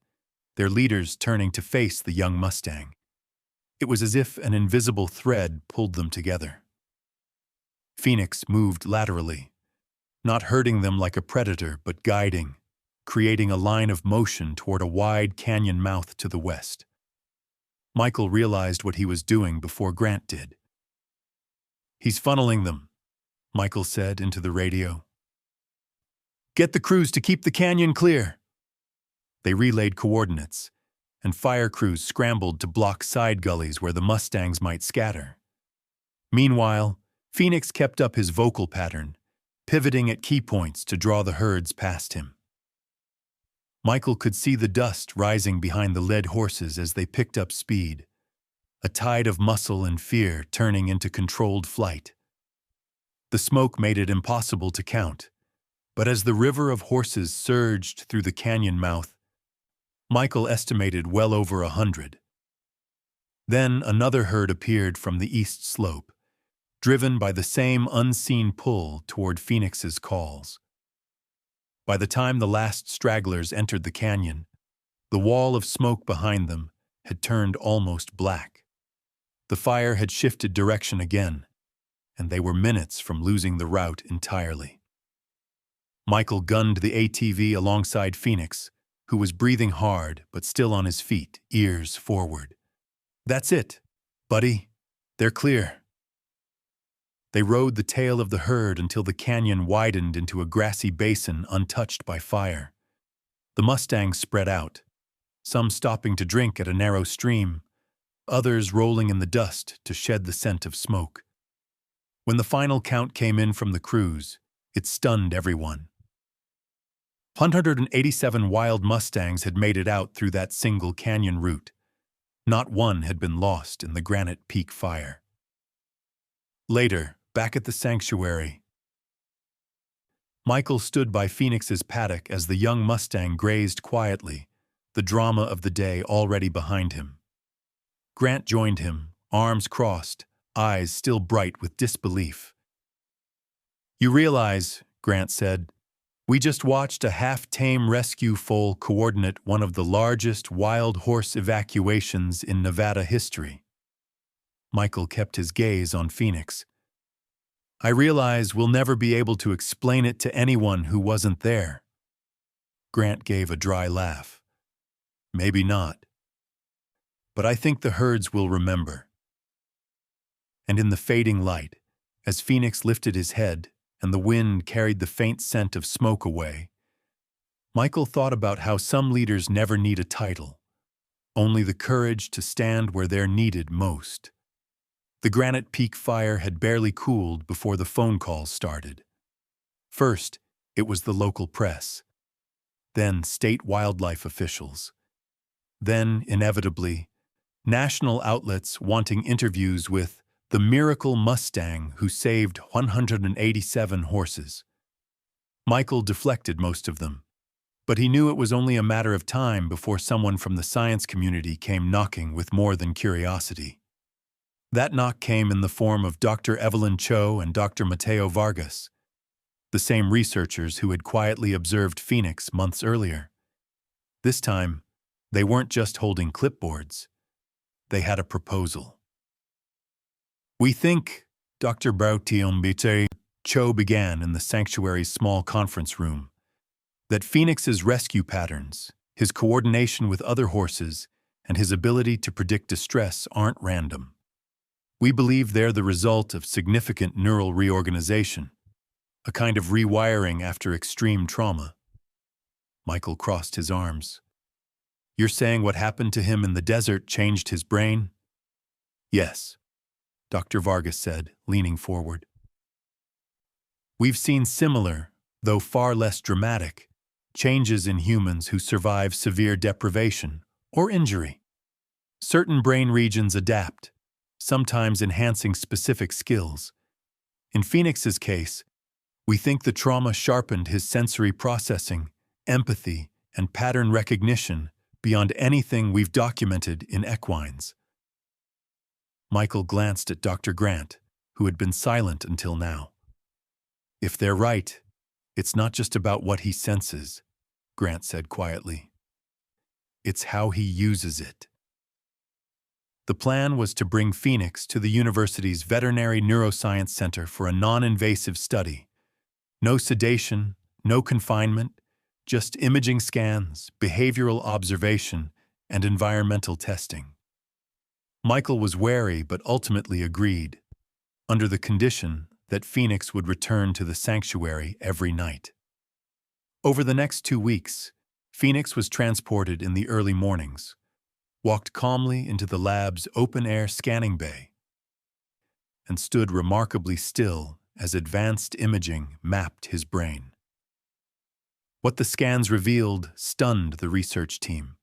their leaders turning to face the young Mustang. It was as if an invisible thread pulled them together. Phoenix moved laterally, not hurting them like a predator, but guiding, creating a line of motion toward a wide canyon mouth to the west. Michael realized what he was doing before Grant did. "He's funneling them," Michael said into the radio. "Get the crews to keep the canyon clear." They relayed coordinates, and fire crews scrambled to block side gullies where the Mustangs might scatter. Meanwhile, Phoenix kept up his vocal pattern, pivoting at key points to draw the herds past him. Michael could see the dust rising behind the led horses as they picked up speed, a tide of muscle and fear turning into controlled flight. The smoke made it impossible to count, but as the river of horses surged through the canyon mouth, Michael estimated well over 100. Then another herd appeared from the east slope, driven by the same unseen pull toward Phoenix's calls. By the time the last stragglers entered the canyon, the wall of smoke behind them had turned almost black. The fire had shifted direction again, and they were minutes from losing the route entirely. Michael gunned the ATV alongside Phoenix, who was breathing hard but still on his feet, ears forward. "That's it, buddy. They're clear." They rode the tail of the herd until the canyon widened into a grassy basin untouched by fire. The Mustangs spread out, some stopping to drink at a narrow stream, others rolling in the dust to shed the scent of smoke. When the final count came in from the crews, it stunned everyone. 187 wild Mustangs had made it out through that single canyon route. Not one had been lost in the Granite Peak fire. Later, back at the sanctuary, Michael stood by Phoenix's paddock as the young Mustang grazed quietly, the drama of the day already behind him. Grant joined him, arms crossed, eyes still bright with disbelief. "You realize," Grant said, "we just watched a half-tame rescue foal coordinate one of the largest wild horse evacuations in Nevada history." Michael kept his gaze on Phoenix. "I realize we'll never be able to explain it to anyone who wasn't there." Grant gave a dry laugh. "Maybe not. But I think the herds will remember." And in the fading light, as Phoenix lifted his head and the wind carried the faint scent of smoke away, Michael thought about how some leaders never need a title, only the courage to stand where they're needed most. The Granite Peak fire had barely cooled before the phone calls started. First, it was the local press, then state wildlife officials, then, inevitably, national outlets wanting interviews with the miracle Mustang who saved 187 horses. Michael deflected most of them, but he knew it was only a matter of time before someone from the science community came knocking with more than curiosity. That knock came in the form of Dr. Evelyn Cho and Dr. Mateo Vargas, the same researchers who had quietly observed Phoenix months earlier. This time, they weren't just holding clipboards. They had a proposal. "We think," Dr. Bautiombite Cho began in the sanctuary's small conference room, "that Phoenix's rescue patterns, his coordination with other horses, and his ability to predict distress aren't random. We believe they're the result of significant neural reorganization, a kind of rewiring after extreme trauma." Michael crossed his arms. "You're saying what happened to him in the desert changed his brain?" "Yes," Dr. Vargas said, leaning forward. "We've seen similar, though far less dramatic, changes in humans who survive severe deprivation or injury. Certain brain regions adapt, sometimes enhancing specific skills. In Phoenix's case, we think the trauma sharpened his sensory processing, empathy, and pattern recognition beyond anything we've documented in equines." Michael glanced at Dr. Grant, who had been silent until now. "If they're right, it's not just about what he senses," Grant said quietly. "It's how he uses it." The plan was to bring Phoenix to the university's Veterinary Neuroscience Center for a non-invasive study. No sedation, no confinement, just imaging scans, behavioral observation, and environmental testing. Michael was wary but ultimately agreed, under the condition that Phoenix would return to the sanctuary every night. Over the next 2 weeks, Phoenix was transported in the early mornings, walked calmly into the lab's open-air scanning bay, and stood remarkably still as advanced imaging mapped his brain. What the scans revealed stunned the research team.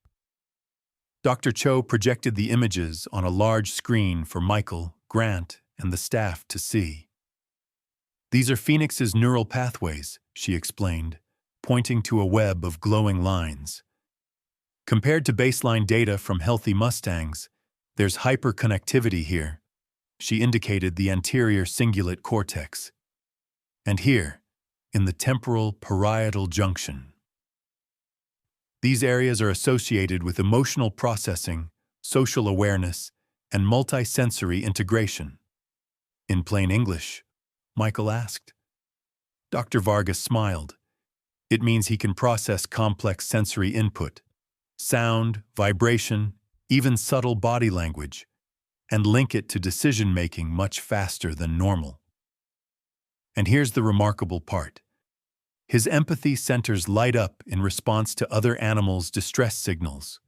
Dr. Cho projected the images on a large screen for Michael, Grant, and the staff to see. "These are Phoenix's neural pathways," she explained, pointing to a web of glowing lines. "Compared to baseline data from healthy Mustangs, there's hyperconnectivity here." She indicated the anterior cingulate cortex. "And here, in the temporal parietal junction. These areas are associated with emotional processing, social awareness, and multisensory integration." "In plain English?" Michael asked. Dr. Vargas smiled. "It means he can process complex sensory input, sound, vibration, even subtle body language, and link it to decision-making much faster than normal. And here's the remarkable part. His empathy centers light up in response to other animals' distress signals,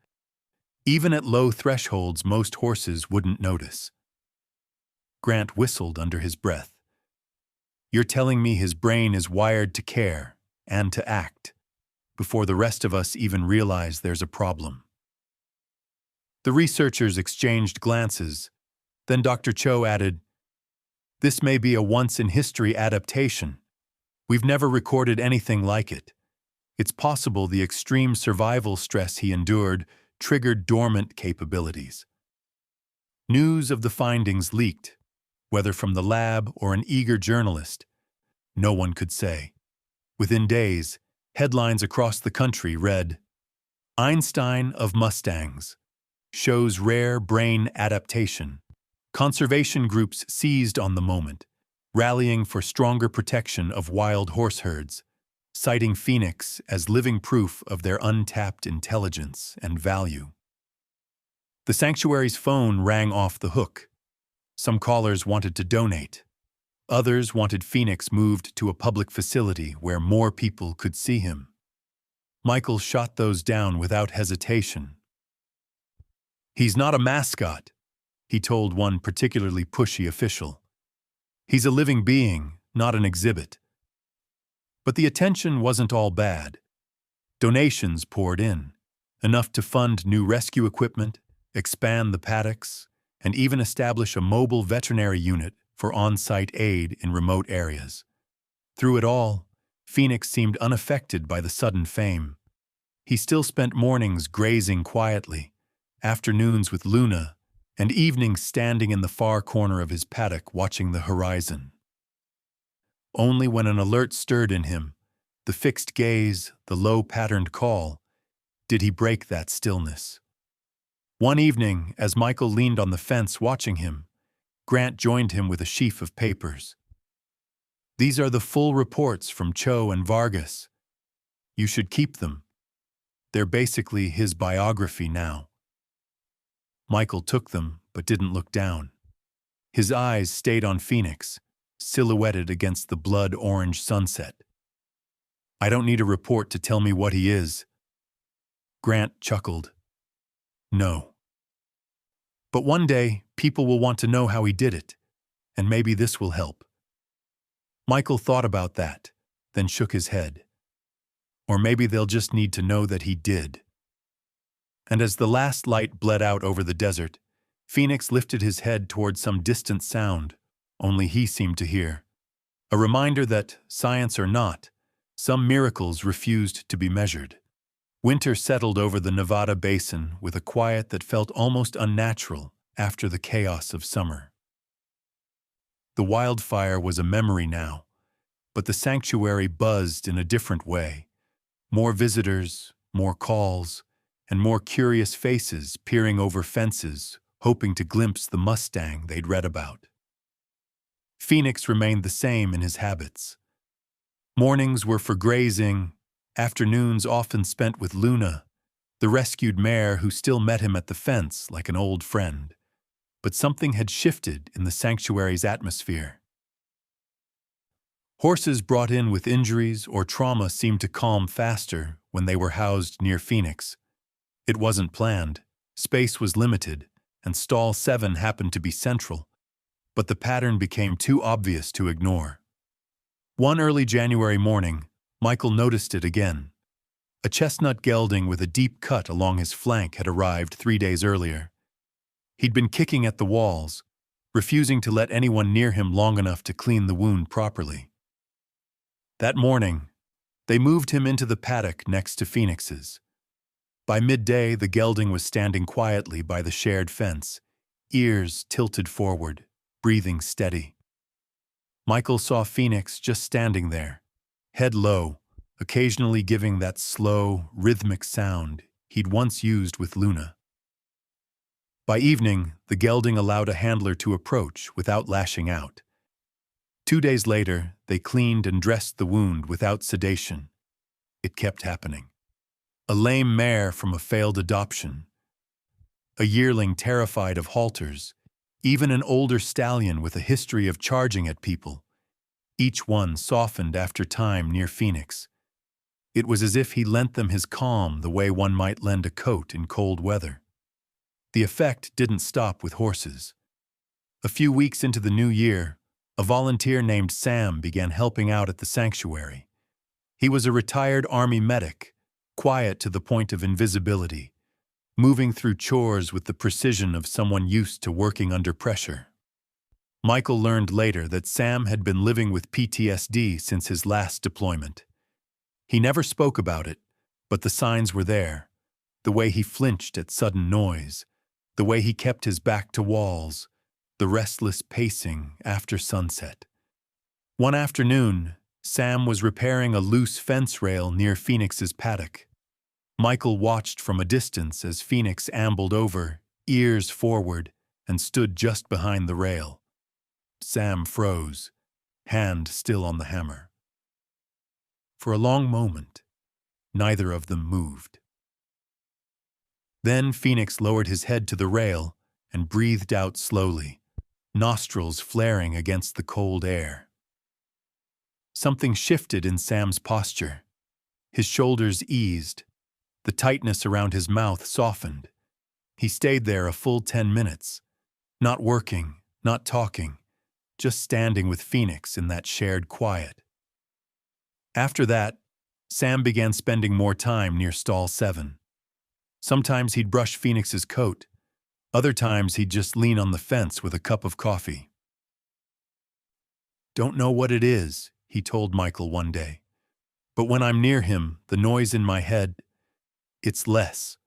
even at low thresholds most horses wouldn't notice." Grant whistled under his breath. "You're telling me his brain is wired to care and to act before the rest of us even realize there's a problem." The researchers exchanged glances. Then Dr. Cho added, "This may be a once-in-history adaptation, We've never recorded anything like it. It's possible the extreme survival stress he endured triggered dormant capabilities. News of the findings leaked, whether from the lab or an eager journalist. No one could say. Within days, headlines across the country read, "Einstein of Mustangs shows rare brain adaptation." Conservation groups seized on the moment, rallying for stronger protection of wild horse herds, citing Phoenix as living proof of their untapped intelligence and value. The sanctuary's phone rang off the hook. Some callers wanted to donate. Others wanted Phoenix moved to a public facility where more people could see him. Michael shot those down without hesitation. "He's not a mascot," he told one particularly pushy official. "He's a living being, not an exhibit." But the attention wasn't all bad. Donations poured in, enough to fund new rescue equipment, expand the paddocks, and even establish a mobile veterinary unit for on-site aid in remote areas. Through it all, Phoenix seemed unaffected by the sudden fame. He still spent mornings grazing quietly, afternoons with Luna, and evenings standing in the far corner of his paddock watching the horizon. Only when an alert stirred in him, the fixed gaze, the low-patterned call, did he break that stillness. One evening, as Michael leaned on the fence watching him, Grant joined him with a sheaf of papers. "These are the full reports from Cho and Vargas. You should keep them. They're basically his biography now." Michael took them, but didn't look down. His eyes stayed on Phoenix, silhouetted against the blood-orange sunset. "I don't need a report to tell me what he is." Grant chuckled. "No. But one day, people will want to know how he did it, and maybe this will help." Michael thought about that, then shook his head. Or maybe they'll just need to know that he did. And as the last light bled out over the desert, Phoenix lifted his head toward some distant sound only he seemed to hear. A reminder that, science or not, some miracles refused to be measured. Winter settled over the Nevada basin with a quiet that felt almost unnatural after the chaos of summer. The wildfire was a memory now, but the sanctuary buzzed in a different way. More visitors, more calls, and more curious faces peering over fences, hoping to glimpse the Mustang they'd read about. Phoenix remained the same in his habits. Mornings were for grazing, afternoons often spent with Luna, the rescued mare who still met him at the fence like an old friend. But something had shifted in the sanctuary's atmosphere. Horses brought in with injuries or trauma seemed to calm faster when they were housed near Phoenix. It wasn't planned, space was limited, and stall 7 happened to be central, but the pattern became too obvious to ignore. One early January morning, Michael noticed it again. A chestnut gelding with a deep cut along his flank had arrived 3 days earlier. He'd been kicking at the walls, refusing to let anyone near him long enough to clean the wound properly. That morning, they moved him into the paddock next to Phoenix's. By midday, the gelding was standing quietly by the shared fence, ears tilted forward, breathing steady. Michael saw Phoenix just standing there, head low, occasionally giving that slow, rhythmic sound he'd once used with Luna. By evening, the gelding allowed a handler to approach without lashing out. 2 days later, they cleaned and dressed the wound without sedation. It kept happening. A lame mare from a failed adoption, a yearling terrified of halters, even an older stallion with a history of charging at people. Each one softened after time near Phoenix. It was as if he lent them his calm the way one might lend a coat in cold weather. The effect didn't stop with horses. A few weeks into the new year, a volunteer named Sam began helping out at the sanctuary. He was a retired Army medic, quiet to the point of invisibility, moving through chores with the precision of someone used to working under pressure. Michael learned later that Sam had been living with PTSD since his last deployment. He never spoke about it, but the signs were there. The way he flinched at sudden noise, the way he kept his back to walls, the restless pacing after sunset. One afternoon, Sam was repairing a loose fence rail near Phoenix's paddock. Michael watched from a distance as Phoenix ambled over, ears forward, and stood just behind the rail. Sam froze, hand still on the hammer. For a long moment, neither of them moved. Then Phoenix lowered his head to the rail and breathed out slowly, nostrils flaring against the cold air. Something shifted in Sam's posture. His shoulders eased. The tightness around his mouth softened. He stayed there a full 10 minutes, not working, not talking, just standing with Phoenix in that shared quiet. After that, Sam began spending more time near stall 7. Sometimes he'd brush Phoenix's coat. Other times he'd just lean on the fence with a cup of coffee. "Don't know what it is," he told Michael one day. "But when I'm near him, the noise in my head, it's less."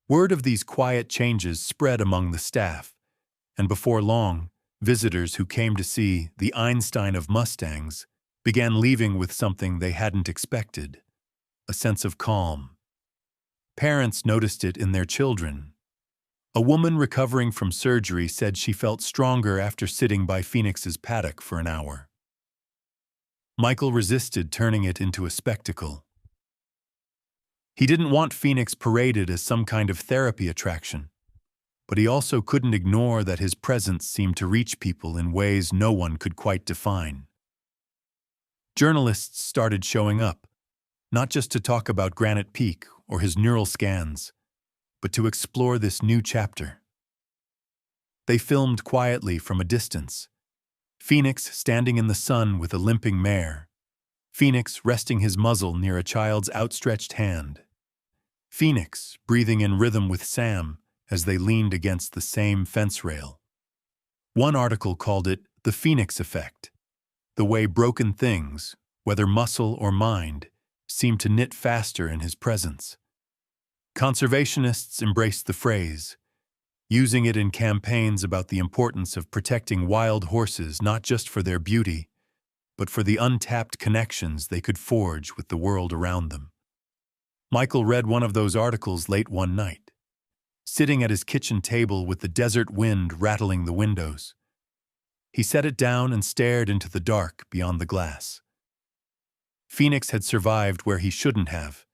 Word of these quiet changes spread among the staff, and before long, visitors who came to see the Einstein of Mustangs began leaving with something they hadn't expected, a sense of calm. Parents noticed it in their children. A woman recovering from surgery said she felt stronger after sitting by Phoenix's paddock for an hour. Michael resisted turning it into a spectacle. He didn't want Phoenix paraded as some kind of therapy attraction, but he also couldn't ignore that his presence seemed to reach people in ways no one could quite define. Journalists started showing up, not just to talk about Granite Peak or his neural scans, but to explore this new chapter. They filmed quietly from a distance. Phoenix standing in the sun with a limping mare. Phoenix resting his muzzle near a child's outstretched hand. Phoenix breathing in rhythm with Sam as they leaned against the same fence rail. One article called it the Phoenix effect, the way broken things, whether muscle or mind, seemed to knit faster in his presence. Conservationists embraced the phrase, using it in campaigns about the importance of protecting wild horses not just for their beauty, but for the untapped connections they could forge with the world around them. Michael read one of those articles late one night, sitting at his kitchen table with the desert wind rattling the windows. He set it down and stared into the dark beyond the glass. Phoenix had survived where he shouldn't have.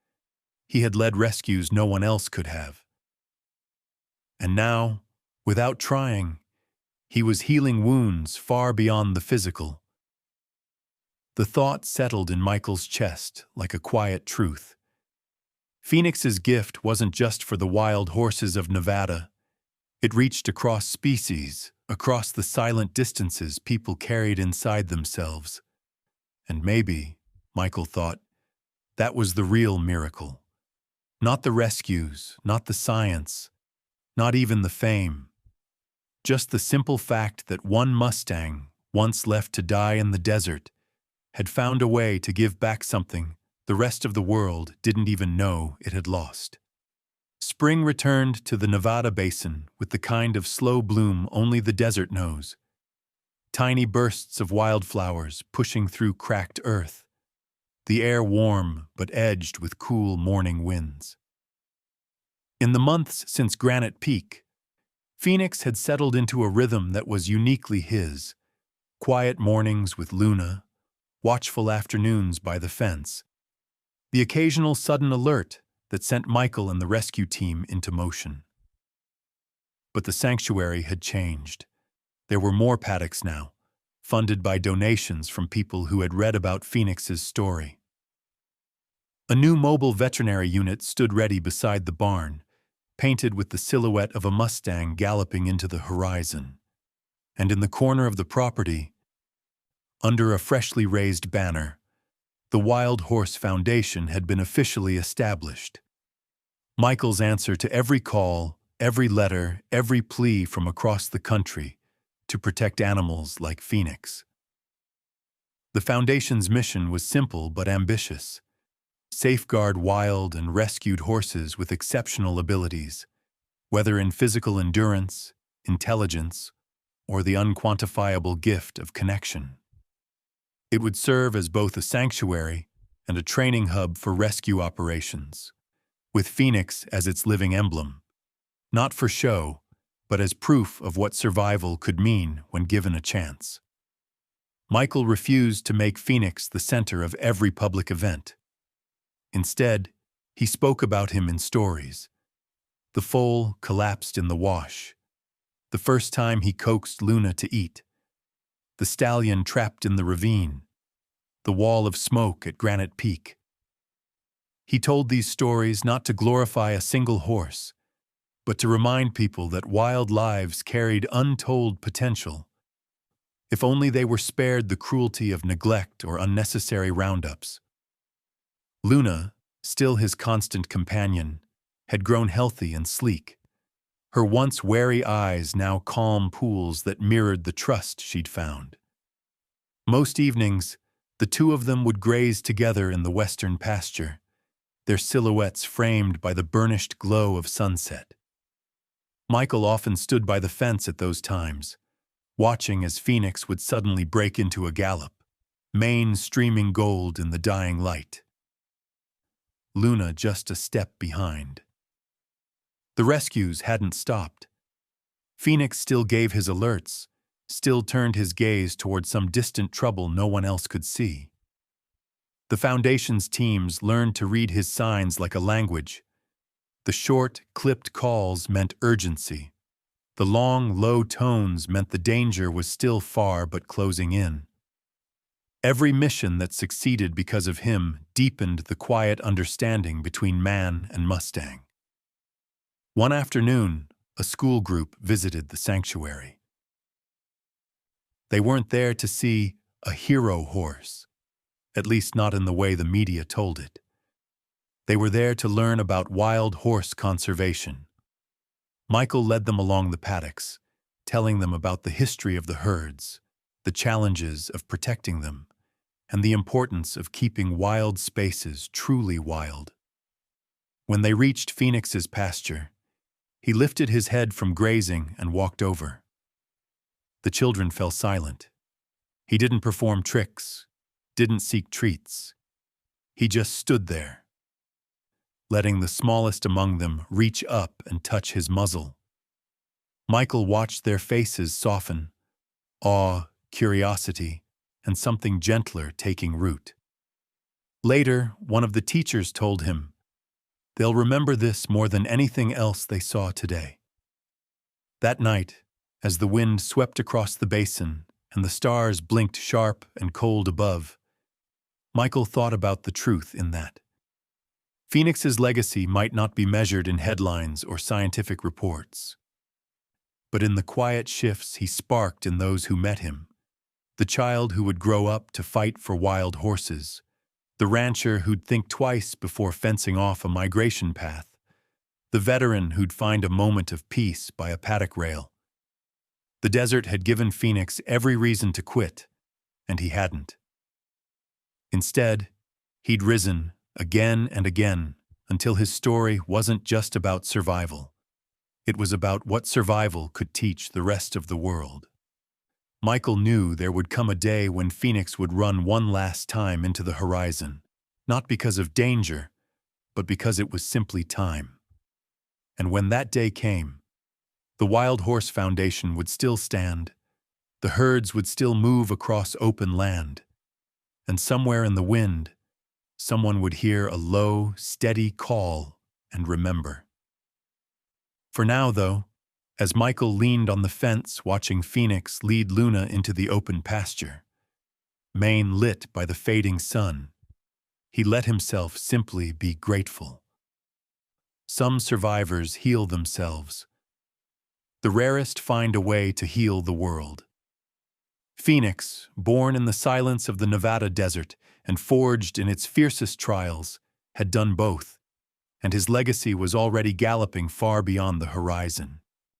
He had led rescues no one else could have. And now, without trying, he was healing wounds far beyond the physical. The thought settled in Michael's chest like a quiet truth. Phoenix's gift wasn't just for the wild horses of Nevada. It reached across species, across the silent distances people carried inside themselves. And maybe, Michael thought, that was the real miracle. Not the rescues, not the science, not even the fame. Just the simple fact that one Mustang, once left to die in the desert, had found a way to give back something the rest of the world didn't even know it had lost. Spring returned to the Nevada basin with the kind of slow bloom only the desert knows. Tiny bursts of wildflowers pushing through cracked earth. The air warm but edged with cool morning winds. In the months since Granite Peak, Phoenix had settled into a rhythm that was uniquely his. Quiet mornings with Luna, watchful afternoons by the fence. The occasional sudden alert that sent Michael and the rescue team into motion. But the sanctuary had changed. There were more paddocks now, funded by donations from people who had read about Phoenix's story. A new mobile veterinary unit stood ready beside the barn, painted with the silhouette of a Mustang galloping into the horizon. And in the corner of the property, under a freshly raised banner, the Wild Horse Foundation had been officially established. Michael's answer to every call, every letter, every plea from across the country, to protect animals like Phoenix. The Foundation's mission was simple but ambitious: safeguard wild and rescued horses with exceptional abilities, whether in physical endurance, intelligence, or the unquantifiable gift of connection. It would serve as both a sanctuary and a training hub for rescue operations, with Phoenix as its living emblem, not for show, but as proof of what survival could mean when given a chance. Michael refused to make Phoenix the center of every public event. Instead, he spoke about him in stories. The foal collapsed in the wash, the first time he coaxed Luna to eat, the stallion trapped in the ravine, the wall of smoke at Granite Peak. He told these stories not to glorify a single horse, but to remind people that wild lives carried untold potential, if only they were spared the cruelty of neglect or unnecessary roundups. Luna, still his constant companion, had grown healthy and sleek, her once wary eyes now calm pools that mirrored the trust she'd found. Most evenings, the two of them would graze together in the western pasture, their silhouettes framed by the burnished glow of sunset. Michael often stood by the fence at those times, watching as Phoenix would suddenly break into a gallop, mane streaming gold in the dying light. Luna just a step behind. The rescues hadn't stopped. Phoenix still gave his alerts, still turned his gaze toward some distant trouble no one else could see. The Foundation's teams learned to read his signs like a language. The short, clipped calls meant urgency. The long, low tones meant the danger was still far but closing in. Every mission that succeeded because of him deepened the quiet understanding between man and Mustang. One afternoon, a school group visited the sanctuary. They weren't there to see a hero horse, at least not in the way the media told it. They were there to learn about wild horse conservation. Michael led them along the paddocks, telling them about the history of the herds, the challenges of protecting them, and the importance of keeping wild spaces truly wild. When they reached Phoenix's pasture, he lifted his head from grazing and walked over. The children fell silent. He didn't perform tricks, didn't seek treats. He just stood there, letting the smallest among them reach up and touch his muzzle. Michael watched their faces soften, awe, curiosity, and something gentler taking root. Later, one of the teachers told him, "They'll remember this more than anything else they saw today." That night, as the wind swept across the basin and the stars blinked sharp and cold above, Michael thought about the truth in that. Phoenix's legacy might not be measured in headlines or scientific reports, but in the quiet shifts he sparked in those who met him, the child who would grow up to fight for wild horses, the rancher who'd think twice before fencing off a migration path, the veteran who'd find a moment of peace by a paddock rail. The desert had given Phoenix every reason to quit, and he hadn't. Instead, he'd risen again and again until his story wasn't just about survival. It was about what survival could teach the rest of the world. Michael knew there would come a day when Phoenix would run one last time into the horizon, not because of danger, but because it was simply time. And when that day came, the Wild Horse Foundation would still stand, the herds would still move across open land, and somewhere in the wind, someone would hear a low, steady call and remember. For now, though, as Michael leaned on the fence watching Phoenix lead Luna into the open pasture, mane lit by the fading sun, he let himself simply be grateful. Some survivors heal themselves. The rarest find a way to heal the world. Phoenix, born in the silence of the Nevada desert and forged in its fiercest trials, had done both, and his legacy was already galloping far beyond the horizon.